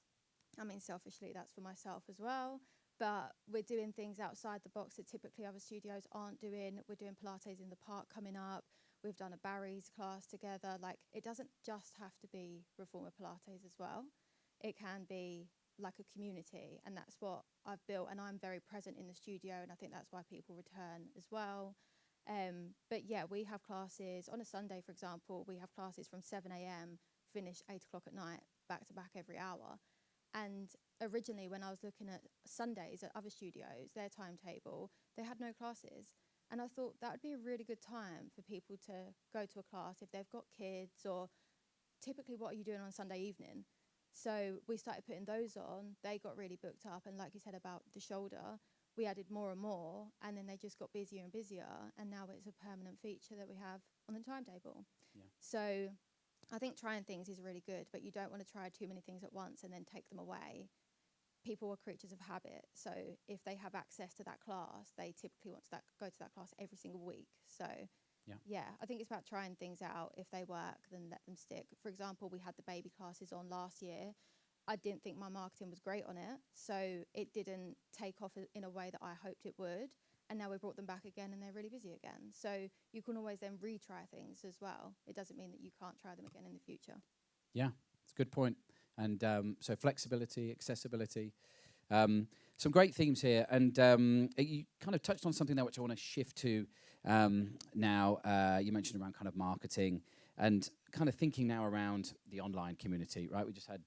I mean, selfishly, that's for myself as well. But we're doing things outside the box that typically other studios aren't doing. We're doing Pilates in the park coming up. We've done a Barry's class together. Like, it doesn't just have to be Reformer Pilates as well. It can be like a community, and that's what I've built. And I'm very present in the studio, and I think that's why people return as well. But yeah, we have classes on a Sunday, for example. We have classes from 7 a.m. finish 8 o'clock at night, back to back every hour. And originally, when I was looking at Sundays at other studios, their timetable, they had no classes. And I thought that would be a really good time for people to go to a class if they've got kids, or typically, what are you doing on Sunday evening? So we started putting those on. They got really booked up. And like you said about the shoulder, we added more and more, and then they just got busier and busier. And now it's a permanent feature that we have on the timetable. Yeah. So I think trying things is really good, but you don't want to try too many things at once and then take them away. People are creatures of habit. So if they have access to that class, they typically want to go to that class every single week. So yeah, I think it's about trying things out. If they work, then let them stick. For example, we had the baby classes on last year. I didn't think my marketing was great on it, so it didn't take off in a way that I hoped it would. And now we brought them back again, and they're really busy again. So you can always then retry things as well. It doesn't mean that you can't try them again in the future. Yeah, it's a good point. And so flexibility, accessibility, some great themes here. And you kind of touched on something there which I want to shift to now. You mentioned around kind of marketing and kind of thinking now around the online community, right? We just had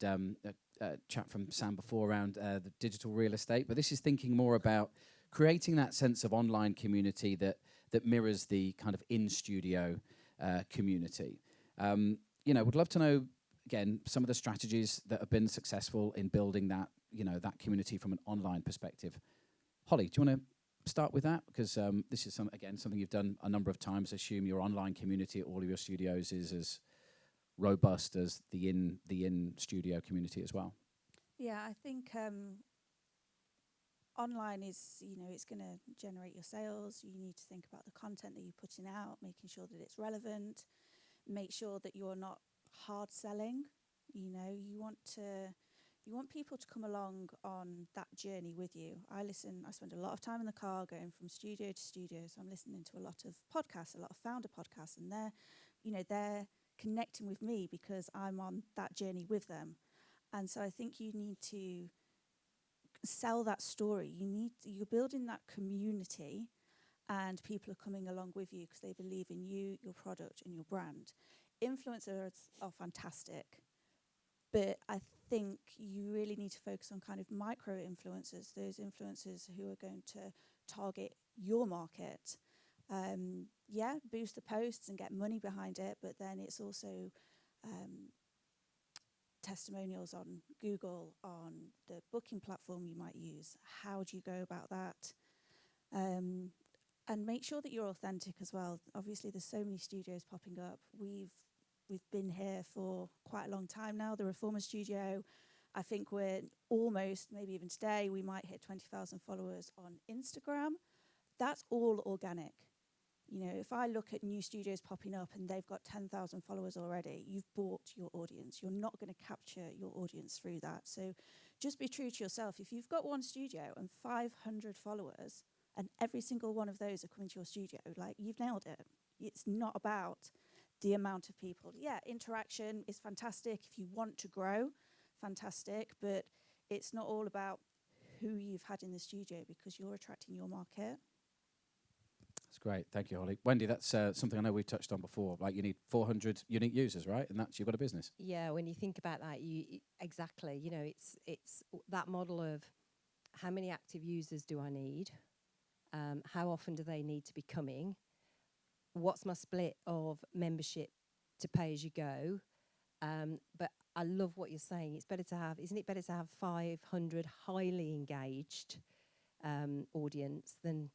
a chat from Sam before around the digital real estate, but this is thinking more about creating that sense of online community that mirrors the kind of in-studio community. Would love to know, again, some of the strategies that have been successful in building that, that community from an online perspective. Holly, do you want to start with that? Because this is something you've done a number of times. I assume your online community at all of your studios is as robust as the in-studio community as well. Yeah, I think online is, it's going to generate your sales. You need to think about the content that you're putting out, making sure that it's relevant, make sure that you're not hard selling. You want people to come along on that journey with you. I spend a lot of time in the car going from studio to studio, so I'm listening to a lot of podcasts, a lot of founder podcasts, and they're connecting with me because I'm on that journey with them. And so I think you need to sell that story. You're building that community, and people are coming along with you because they believe in you, your product, and your brand. Influencers are fantastic, but I think you really need to focus on kind of micro influencers, those influencers who are going to target your market. Boost the posts and get money behind it, but then it's also testimonials on Google, on the booking platform you might use. How do you go about that? And make sure that you're authentic as well. Obviously, there's so many studios popping up. We've been here for quite a long time now. The Reformer Studio, I think we're almost, maybe even today, we might hit 20,000 followers on Instagram. That's all organic. You know, if I look at new studios popping up and they've got 10,000 followers already, you've bought your audience. You're not going to capture your audience through that. So just be true to yourself. If you've got one studio and 500 followers, and every single one of those are coming to your studio, like, you've nailed it. It's not about the amount of people. Yeah, interaction is fantastic. If you want to grow, fantastic. But it's not all about who you've had in the studio, because you're attracting your market. That's great. Thank you, Holly. Wendy, that's something I know we've touched on before. Like, you need 400 unique users, right? And that's, you've got a business. Yeah, when you think about that, exactly. You know, it's that model of how many active users do I need? How often do they need to be coming? What's my split of membership to pay as you go? But I love what you're saying. It's better to have, isn't it better to have 500 highly engaged audience than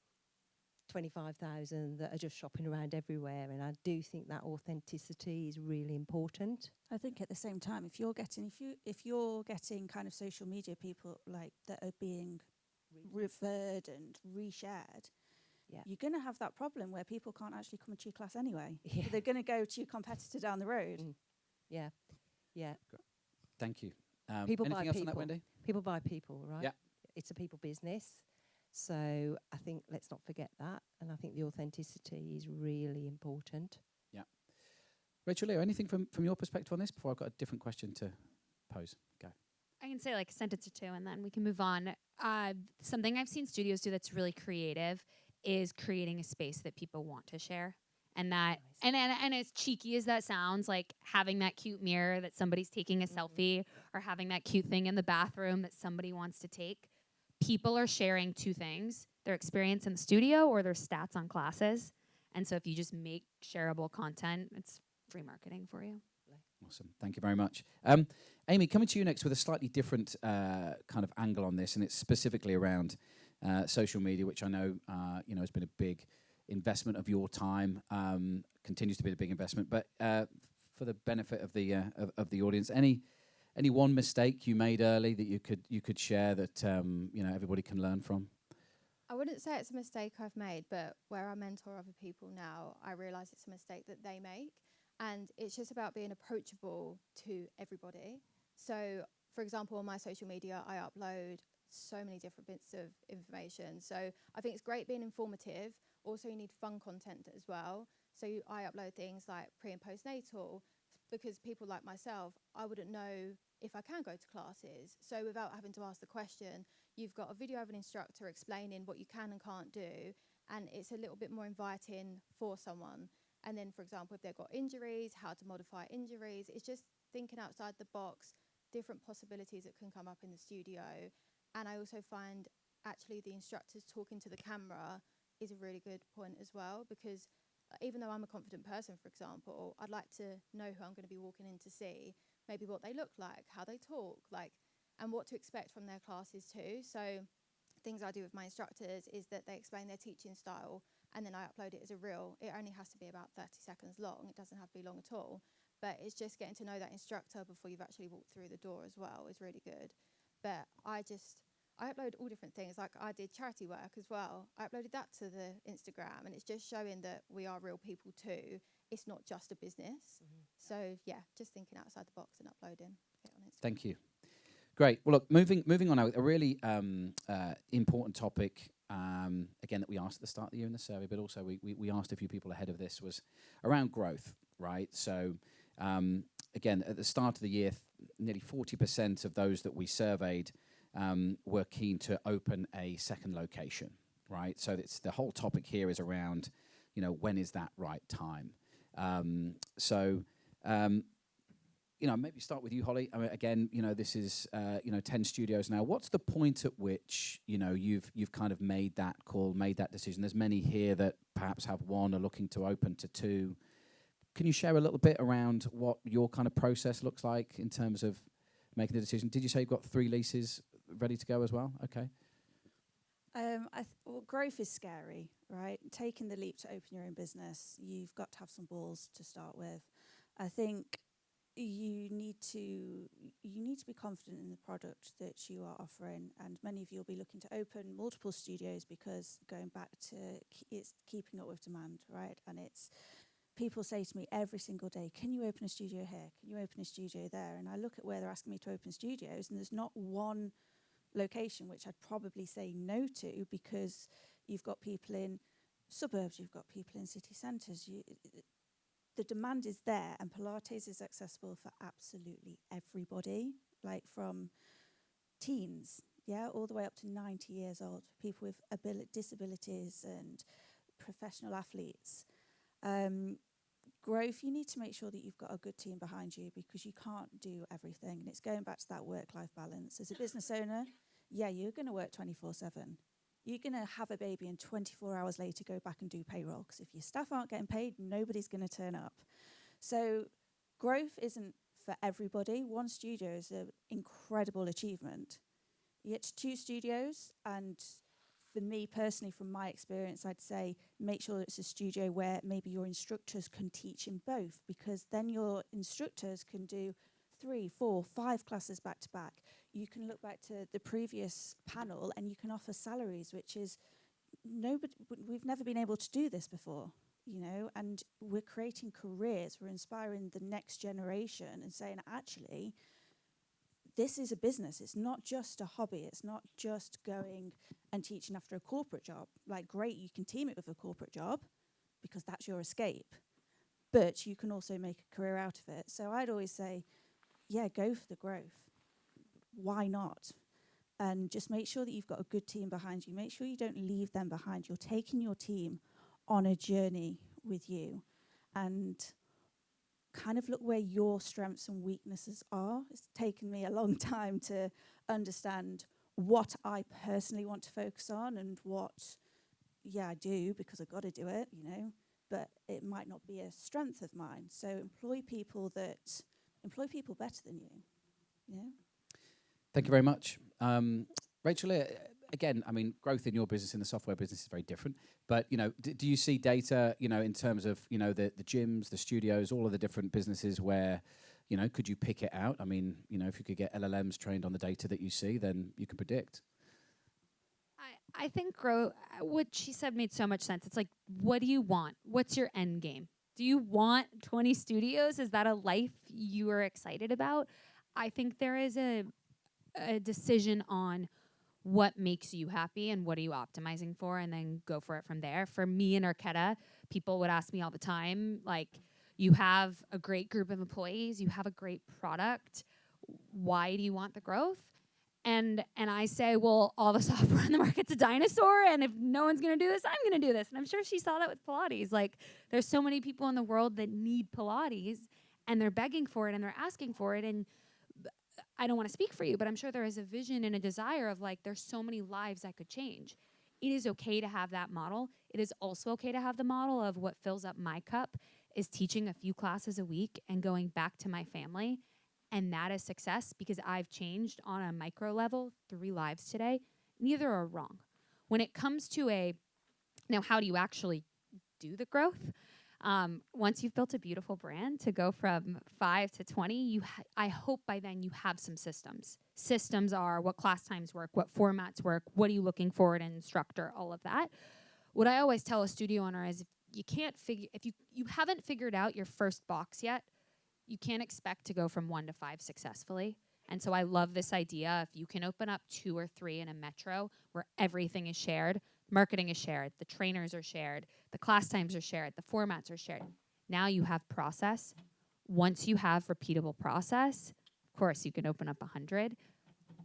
25,000 that are just shopping around everywhere? And I do think that authenticity is really important. I think at the same time, if you're getting kind of social media people like that are being referred and reshared, you're going to have that problem where people can't actually come to your class anyway. Yeah. They're going to go to your competitor down the road. Yeah. Thank you. People anything buy else people. on that, Wendy? People buy people, right? Yeah. It's a people business. So I think let's not forget that. And I think the authenticity is really important. Yeah. Rachel, Leo, anything from your perspective on this before I've got a different question to pose? Go. I can say like a sentence or two and then we can move on. Something I've seen studios do that's really creative is creating a space that people want to share. And that, and as cheeky as that sounds, like having that cute mirror that somebody's taking a selfie, or having that cute thing in the bathroom that somebody wants to take, people are sharing two things: their experience in the studio or their stats on classes. And so if you just make shareable content, it's free marketing for you. Awesome. Thank you very much. Aimee, coming to you next with a slightly different kind of angle on this, and it's specifically around social media, which I know has been a big investment of your time, continues to be a big investment. But for the benefit of the audience, any one mistake you made early that you could share that everybody can learn from? I wouldn't say it's a mistake I've made, but where I mentor other people now, I realise it's a mistake that they make. And it's just about being approachable to everybody. So, for example, on my social media, I upload so many different bits of information. So I think it's great being informative. Also, you need fun content as well. So I upload things like pre and postnatal, because people like myself, I wouldn't know if I can go to classes. So without having to ask the question, you've got a video of an instructor explaining what you can and can't do. And it's a little bit more inviting for someone. And then, for example, if they've got injuries, how to modify injuries. It's just thinking outside the box, different possibilities that can come up in the studio. And I also find actually the instructors talking to the camera is a really good point as well, because even though I'm a confident person, for example, I'd like to know who I'm going to be walking in to see, maybe what they look like, how they talk, and what to expect from their classes too. So things I do with my instructors is that they explain their teaching style, and then I upload it as a reel. It only has to be about 30 seconds long. It doesn't have to be long at all. But it's just getting to know that instructor before you've actually walked through the door as well is really good. But I upload all different things. Like I did charity work as well. I uploaded that to the Instagram, and it's just showing that we are real people too. It's not just a business. So yeah, just thinking outside the box and uploading. Get on Instagram. Thank you. Great. Well, look, moving on now, a really important topic, again, that we asked at the start of the year in the survey, but also we asked a few people ahead of this, was around growth, right? So, again, at the start of the year, nearly 40% of those that we surveyed were keen to open a second location, right? So it's the whole topic here is around, when is that right time? Maybe start with you, Holly. I mean, again, this is 10 studios now. What's the point at which you've kind of made that call, made that decision? There's many here that perhaps have one, are looking to open to two. Can you share a little bit around what your kind of process looks like in terms of making the decision? Did you say you've got 3 leases ready to go as well? Okay. Well, growth is scary, right? Taking the leap to open your own business, you've got to have some balls to start with. I think you need to be confident in the product that you are offering, and many of you will be looking to open multiple studios because going back to it's keeping up with demand, right? And it's people say to me every single day, can you open a studio here? Can you open a studio there? And I look at where they're asking me to open studios, and there's not one location which I'd probably say no to, because you've got people in suburbs, you've got people in city centres. The demand is there, and Pilates is accessible for absolutely everybody, like from teens, all the way up to 90 years old, people with disabilities and professional athletes. Growth, you need to make sure that you've got a good team behind you, because you can't do everything. And it's going back to that work-life balance. As a business owner, you're going to work 24/7. You're going to have a baby and 24 hours later go back and do payroll, because if your staff aren't getting paid, nobody's going to turn up. So growth isn't for everybody. One studio is an incredible achievement. You get to 2 studios, and for me personally, from my experience, I'd say make sure it's a studio where maybe your instructors can teach in both, because then your instructors can do 3, 4, 5 classes back to back. You can look back to the previous panel and you can offer salaries, which is we've never been able to do this before, and we're creating careers, we're inspiring the next generation and saying, actually, this is a business. It's not just a hobby. It's not just going and teaching after a corporate job. Like, great, you can team it with a corporate job because that's your escape, but you can also make a career out of it. So I'd always say, go for the growth. Why not? And just make sure that you've got a good team behind you. Make sure you don't leave them behind. You're taking your team on a journey with you, and kind of look where your strengths and weaknesses are. It's taken me a long time to understand what I personally want to focus on and what, I do because I've got to do it, but it might not be a strength of mine. So employ people better than you. Thank you very much. Rachel, again, I mean, growth in your business, in the software business, is very different. But, do you see data, in terms of, the gyms, the studios, all of the different businesses where, could you pick it out? I mean, if you could get LLMs trained on the data that you see, then you can predict. I think what she said made so much sense. It's like, what do you want? What's your end game? Do you want 20 studios? Is that a life you are excited about? I think there is a decision on what makes you happy and what are you optimizing for, and then go for it from there. For me in Arquetta, people would ask me all the time, like, you have a great group of employees, you have a great product, why do you want the growth? And I say, well, all the software on the market's a dinosaur, and if no one's going to do this, I'm going to do this. And I'm sure she saw that with Pilates. Like, there's so many people in the world that need Pilates, and they're begging for it, and they're asking for it, and I don't want to speak for you, but I'm sure there is a vision and a desire of, like, there's so many lives I could change. It is okay to have that model. It is also okay to have the model of what fills up my cup is teaching a few classes a week and going back to my family. And that is success, because I've changed on a micro level 3 lives today. Neither are wrong. When it comes to now how do you actually do the growth? Once you've built a beautiful brand, to go from 5 to 20, I hope by then you have some systems. Systems are what class times work, what formats work, what are you looking for in an instructor, all of that. What I always tell a studio owner is if you haven't figured out your first box yet, you can't expect to go from 1 to 5 successfully. And so I love this idea. If you can open up 2 or 3 in a metro where everything is shared, marketing is shared, the trainers are shared, the class times are shared, the formats are shared. Now you have process. Once you have repeatable process, of course, you can open up 100.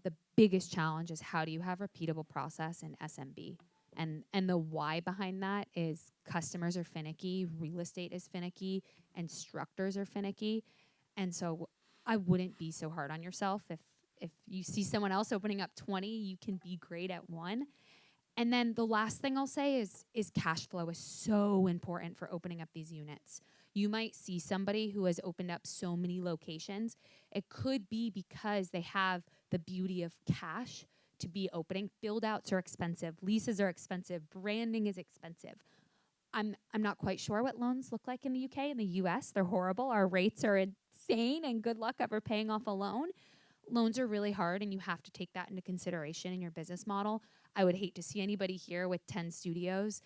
The biggest challenge is, how do you have repeatable process in SMB? And the why behind that is customers are finicky, real estate is finicky, instructors are finicky. And so I wouldn't be so hard on yourself. If you see someone else opening up 20, you can be great at 1. And then the last thing I'll say is cash flow is so important for opening up these units. You might see somebody who has opened up so many locations. It could be because they have the beauty of cash to be opening. Build outs are expensive, leases are expensive, branding is expensive. I'm not quite sure what loans look like in the UK. In the US, they're horrible. Our rates are insane, and good luck ever paying off a loan. Loans are really hard, and you have to take that into consideration in your business model. I would hate to see anybody here with 10 studios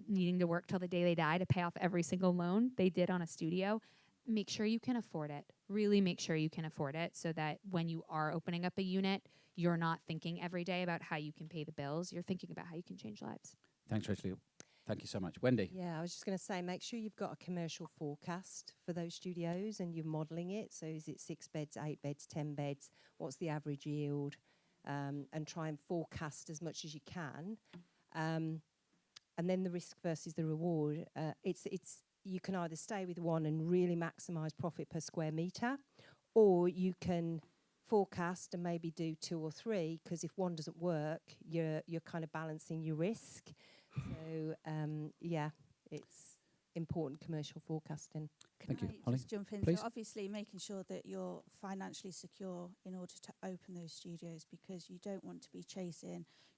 needing to work till the day they die to pay off every single loan they did on a studio. Make sure you can afford it. Really make sure you can afford it, so that when you are opening up a unit, you're not thinking every day about how you can pay the bills. You're thinking about how you can change lives. Thanks, Rachel. Thank you so much. Wendy? Yeah, I was just going to say, make sure you've got a commercial forecast for those studios and you're modelling it. So is it 6 beds, 8 beds, 10 beds? What's the average yield? And try and forecast as much as you can. And then the risk versus the reward. It's you can either stay with one and really maximise profit per square metre, or you can forecast and maybe do 2 or 3, because if one doesn't work, you're kind of balancing your risk. So yeah, it's important commercial forecasting. Thank you. Can I Holly, just jump in? please. So obviously making sure that you're financially secure in order to open those studios, because you don't want to be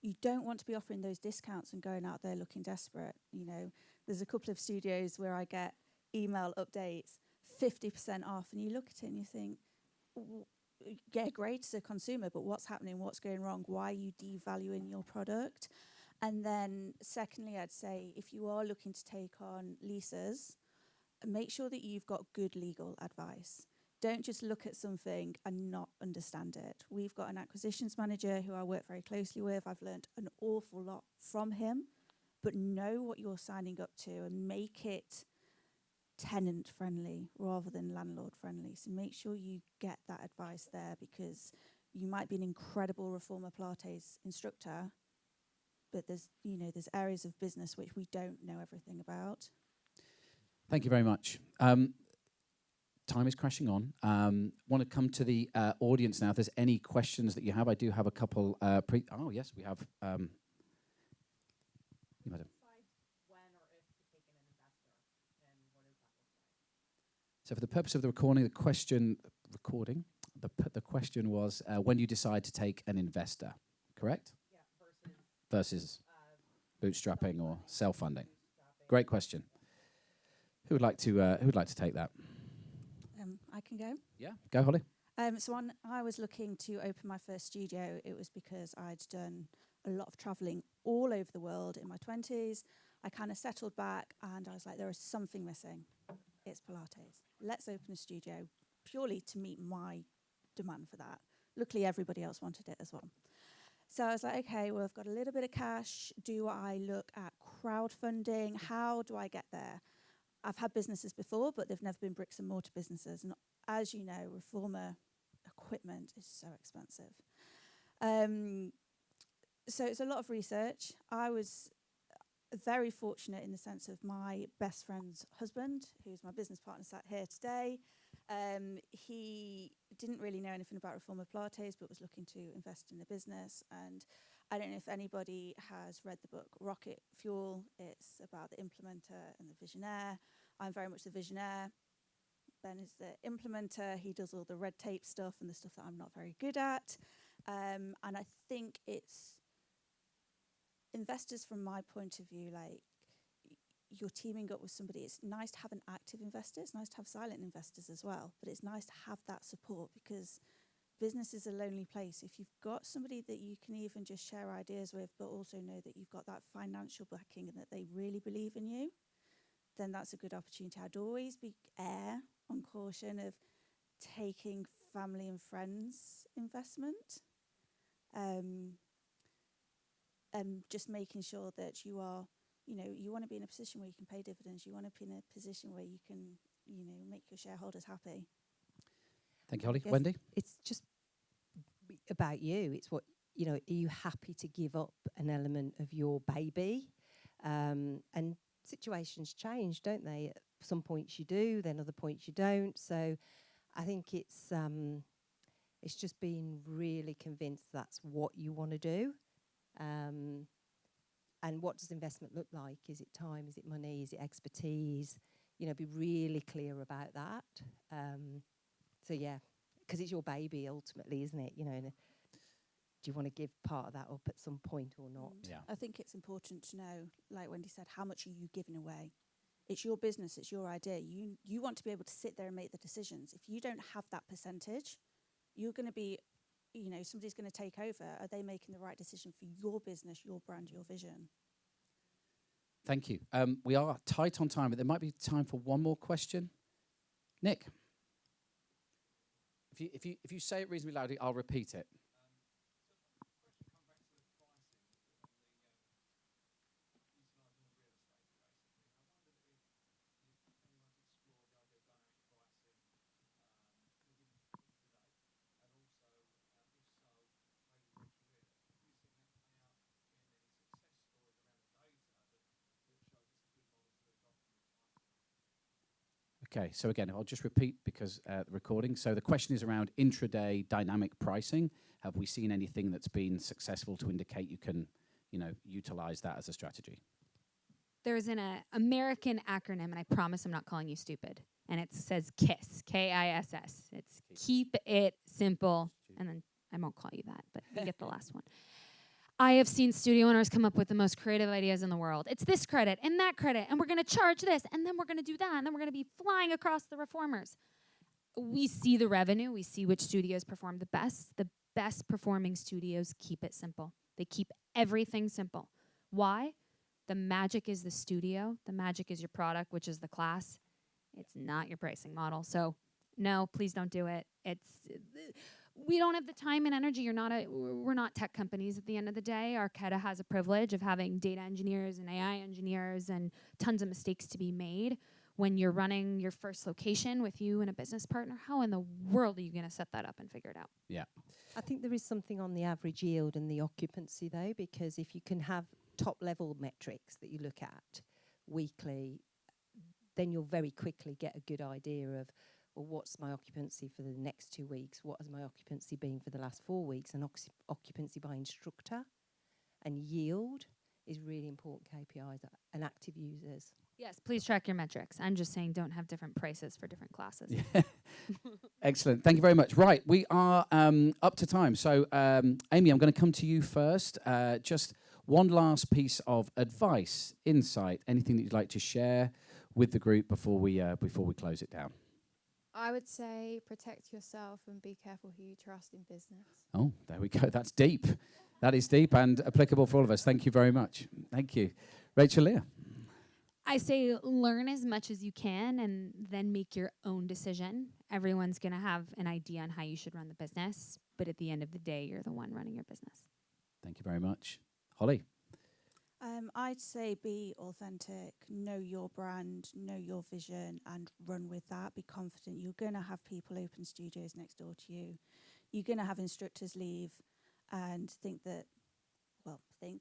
you don't want to be offering those discounts and going out there looking desperate. You know, there's a couple of studios where I get email updates, 50% off, and you look at it and you think, yeah, great as a consumer, but what's happening? What's going wrong? Why are you devaluing your product? And then secondly, I'd say if you are looking to take on leases, make sure that you've got good legal advice. Don't just look at something and not understand it. We've got an acquisitions manager who I work very closely with. I've learned an awful lot from him, but know what you're signing up to and make it tenant friendly rather than landlord friendly. So make sure you get that advice there, because you might be an incredible Reformer Pilates instructor, but there's areas of business which we don't know everything about. Thank you very much. Time is crashing on. Want to come to the audience now. If there's any questions that you have, I do have a couple. Oh yes, we have. Madam. So for the purpose of the recording, the question was when you decide to take an investor, correct? Yeah, versus bootstrapping or self-funding. Great question. Who would like to take that? I can go. Yeah, go, Holly. So when I was looking to open my first studio, it was because I'd done a lot of traveling all over the world in my 20s. I kind of settled back and I was like, there is something missing. It's Pilates. Let's open a studio purely to meet my demand for that. Luckily, everybody else wanted it as well. So I was like, okay, well, I've got a little bit of cash. Do I look at crowdfunding? How do I get there? I've had businesses before, but they've never been bricks and mortar businesses. And as you know, reformer equipment is so expensive. So it's a lot of research. I was very fortunate in the sense of my best friend's husband, who's my business partner sat here today. He didn't really know anything about Reformer Pilates, but was looking to invest in the business. And I don't know if anybody has read the book Rocket Fuel. It's about the implementer and the visionaire. I'm very much the visionaire. Ben is the implementer. He does all the red tape stuff and the stuff that I'm not very good at. And I think it's investors, from my point of view, like you're teaming up with somebody. It's nice to have an active investor. It's nice to have silent investors as well. But it's nice to have that support, because business is a lonely place. If you've got somebody that you can even just share ideas with, but also know that you've got that financial backing and that they really believe in you, then that's a good opportunity. I'd always err on caution of taking family and friends investment. And just making sure that you are, you want to be in a position where you can pay dividends. You want to be in a position where you can, make your shareholders happy. Thank you, Holly. Wendy? It's just about you. It's what, are you happy to give up an element of your baby? And situations change, don't they? At some points you do, then other points you don't. So I think it's just being really convinced that's what you want to do. And what does investment look like? Is it time? Is it money? Is it expertise? Be really clear about that. So yeah, because it's your baby ultimately, isn't it? do you want to give part of that up at some point or not? Yeah. I think it's important to know, like Wendy said, how much are you giving away? It's your business, it's your idea. You want to be able to sit there and make the decisions. If you don't have that percentage, you're going to be, somebody's going to take over. Are they making the right decision for your business, your brand, your vision? Thank you. We are tight on time, but there might be time for one more question. Nick, if you say it reasonably loudly, I'll repeat it. Okay, so again, I'll just repeat because the recording. So the question is around intraday dynamic pricing. Have we seen anything that's been successful to indicate you can, utilize that as a strategy? There's an American acronym, and I promise I'm not calling you stupid. And it says KISS, K-I-S-S. It's keep it simple, and then I won't call you that, but you get the last one. I have seen studio owners come up with the most creative ideas in the world. It's this credit and that credit, and we're going to charge this, and then we're going to do that, and then we're going to be flying across the reformers. We see the revenue. We see which studios perform the best. The best performing studios keep it simple. They keep everything simple. Why? The magic is the studio. The magic is your product, which is the class. It's not your pricing model. So no, please don't do it. We don't have the time and energy. We're not tech companies at the end of the day. Arquetta has a privilege of having data engineers and AI engineers and tons of mistakes to be made. When you're running your first location with you and a business partner, how in the world are you going to set that up and figure it out? Yeah. I think there is something on the average yield and the occupancy, though, because if you can have top-level metrics that you look at weekly, then you'll very quickly get a good idea of, well, what's my occupancy for the next 2 weeks? What has my occupancy been for the last 4 weeks? And occupancy by instructor and yield is really important KPIs and active users. Yes, please track your metrics. I'm just saying don't have different prices for different classes. Yeah. Excellent. Thank you very much. Right, we are up to time. So, Aimee, I'm going to come to you first. Just one last piece of advice, insight, anything that you'd like to share with the group before we close it down. I would say protect yourself and be careful who you trust in business. Oh, there we go. That's deep. That is deep and applicable for all of us. Thank you very much. Thank you. Rachel Leah. I say learn as much as you can and then make your own decision. Everyone's going to have an idea on how you should run the business, but at the end of the day, you're the one running your business. Thank you very much. Holly. I'd say be authentic, know your brand, know your vision, and run with that. Be confident. You're going to have people open studios next door to you. You're going to have instructors leave and think they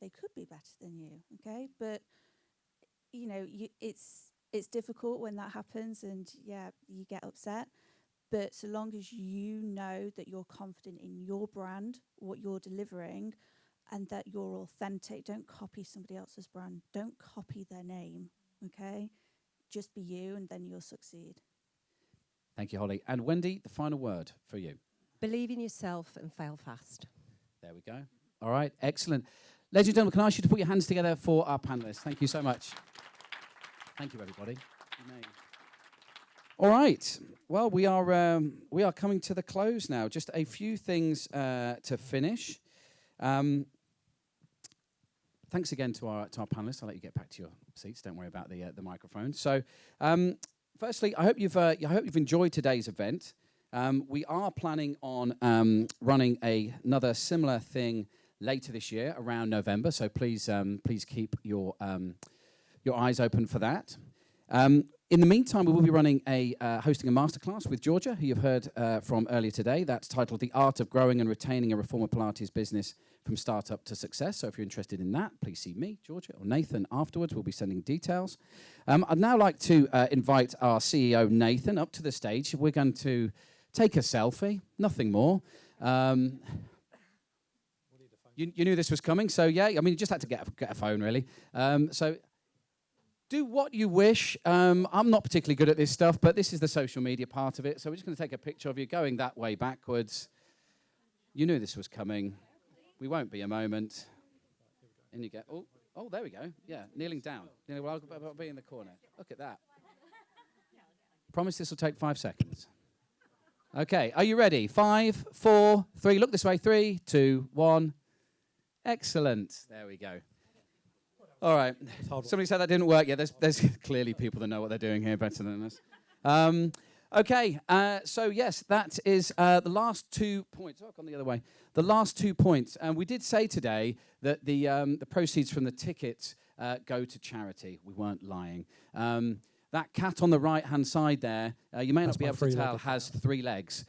could be better than you, okay? But, it's difficult when that happens and, you get upset. But so long as you know that you're confident in your brand, what you're delivering, and that you're authentic, don't copy somebody else's brand. Don't copy their name, okay? Just be you, and then you'll succeed. Thank you, Holly. And Wendy, the final word for you. Believe in yourself and fail fast. There we go. All right, excellent. Ladies and gentlemen, can I ask you to put your hands together for our panelists? Thank you so much. Thank you, everybody. All right. Well, we are coming to the close now. Just a few things to finish. Thanks again to our panelists. I'll let you get back to your seats. Don't worry about the microphone. So, firstly, I hope you've enjoyed today's event. We are planning on running another similar thing later this year around November. So please keep your eyes open for that. In the meantime, we will be running hosting a masterclass with Georgia, who you've heard from earlier today. That's titled The Art of Growing and Retaining a Reformer Pilates Business from Startup to Success. So if you're interested in that, please see me, Georgia, or Nathan afterwards. We'll be sending details. I'd now like to invite our CEO, Nathan, up to the stage. We're going to take a selfie, nothing more. You knew this was coming, so yeah, I mean, you just had to get a phone, really. So do what you wish. I'm not particularly good at this stuff, but this is the social media part of it. So we're just going to take a picture of you going that way backwards. You knew this was coming. We won't be a moment. In you go. Oh, there we go. Yeah, kneeling down. Well, I'll be in the corner. Look at that. Promise this will take 5 seconds. Okay, are you ready? 5, 4, 3. Look this way. 3, 2, 1. Excellent. There we go. All right. Somebody said that didn't work. Yeah, there's clearly people that know what they're doing here better than us. Okay, so yes, that is the last 2 points. Oh, I've gone the other way. The last 2 points. And we did say today that the proceeds from the tickets go to charity. We weren't lying. That cat on the right-hand side there, you may not be able to tell, has 3 legs.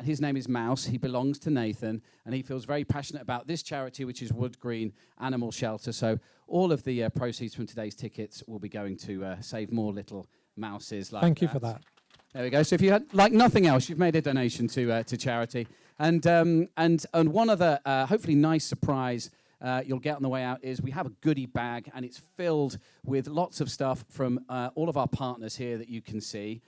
His name is Mouse. He belongs to Nathan, and he feels very passionate about this charity, which is Wood Green Animal Shelter. So all of the proceeds from today's tickets will be going to save more little mouses like that. Thank you for that. There we go. So if you had, like nothing else, you've made a donation to charity. And one other hopefully nice surprise you'll get on the way out is we have a goodie bag, and it's filled with lots of stuff from all of our partners here that you can see.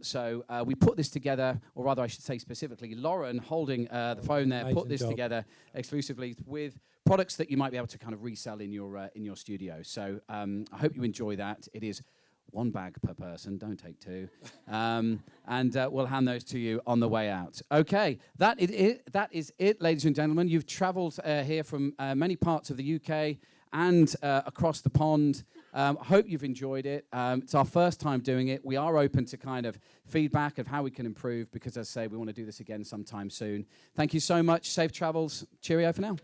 So we put this together, or rather I should say specifically, Lauren holding the phone there, put this together exclusively with products that you might be able to kind of resell in your studio. So I hope you enjoy that. It is 1 bag per person, don't take 2. And we'll hand those to you on the way out. Okay, that is it, ladies and gentlemen. You've travelled here from many parts of the UK and across the pond. I hope you've enjoyed it. It's our first time doing it. We are open to kind of feedback of how we can improve because, as I say, we want to do this again sometime soon. Thank you so much. Safe travels. Cheerio for now.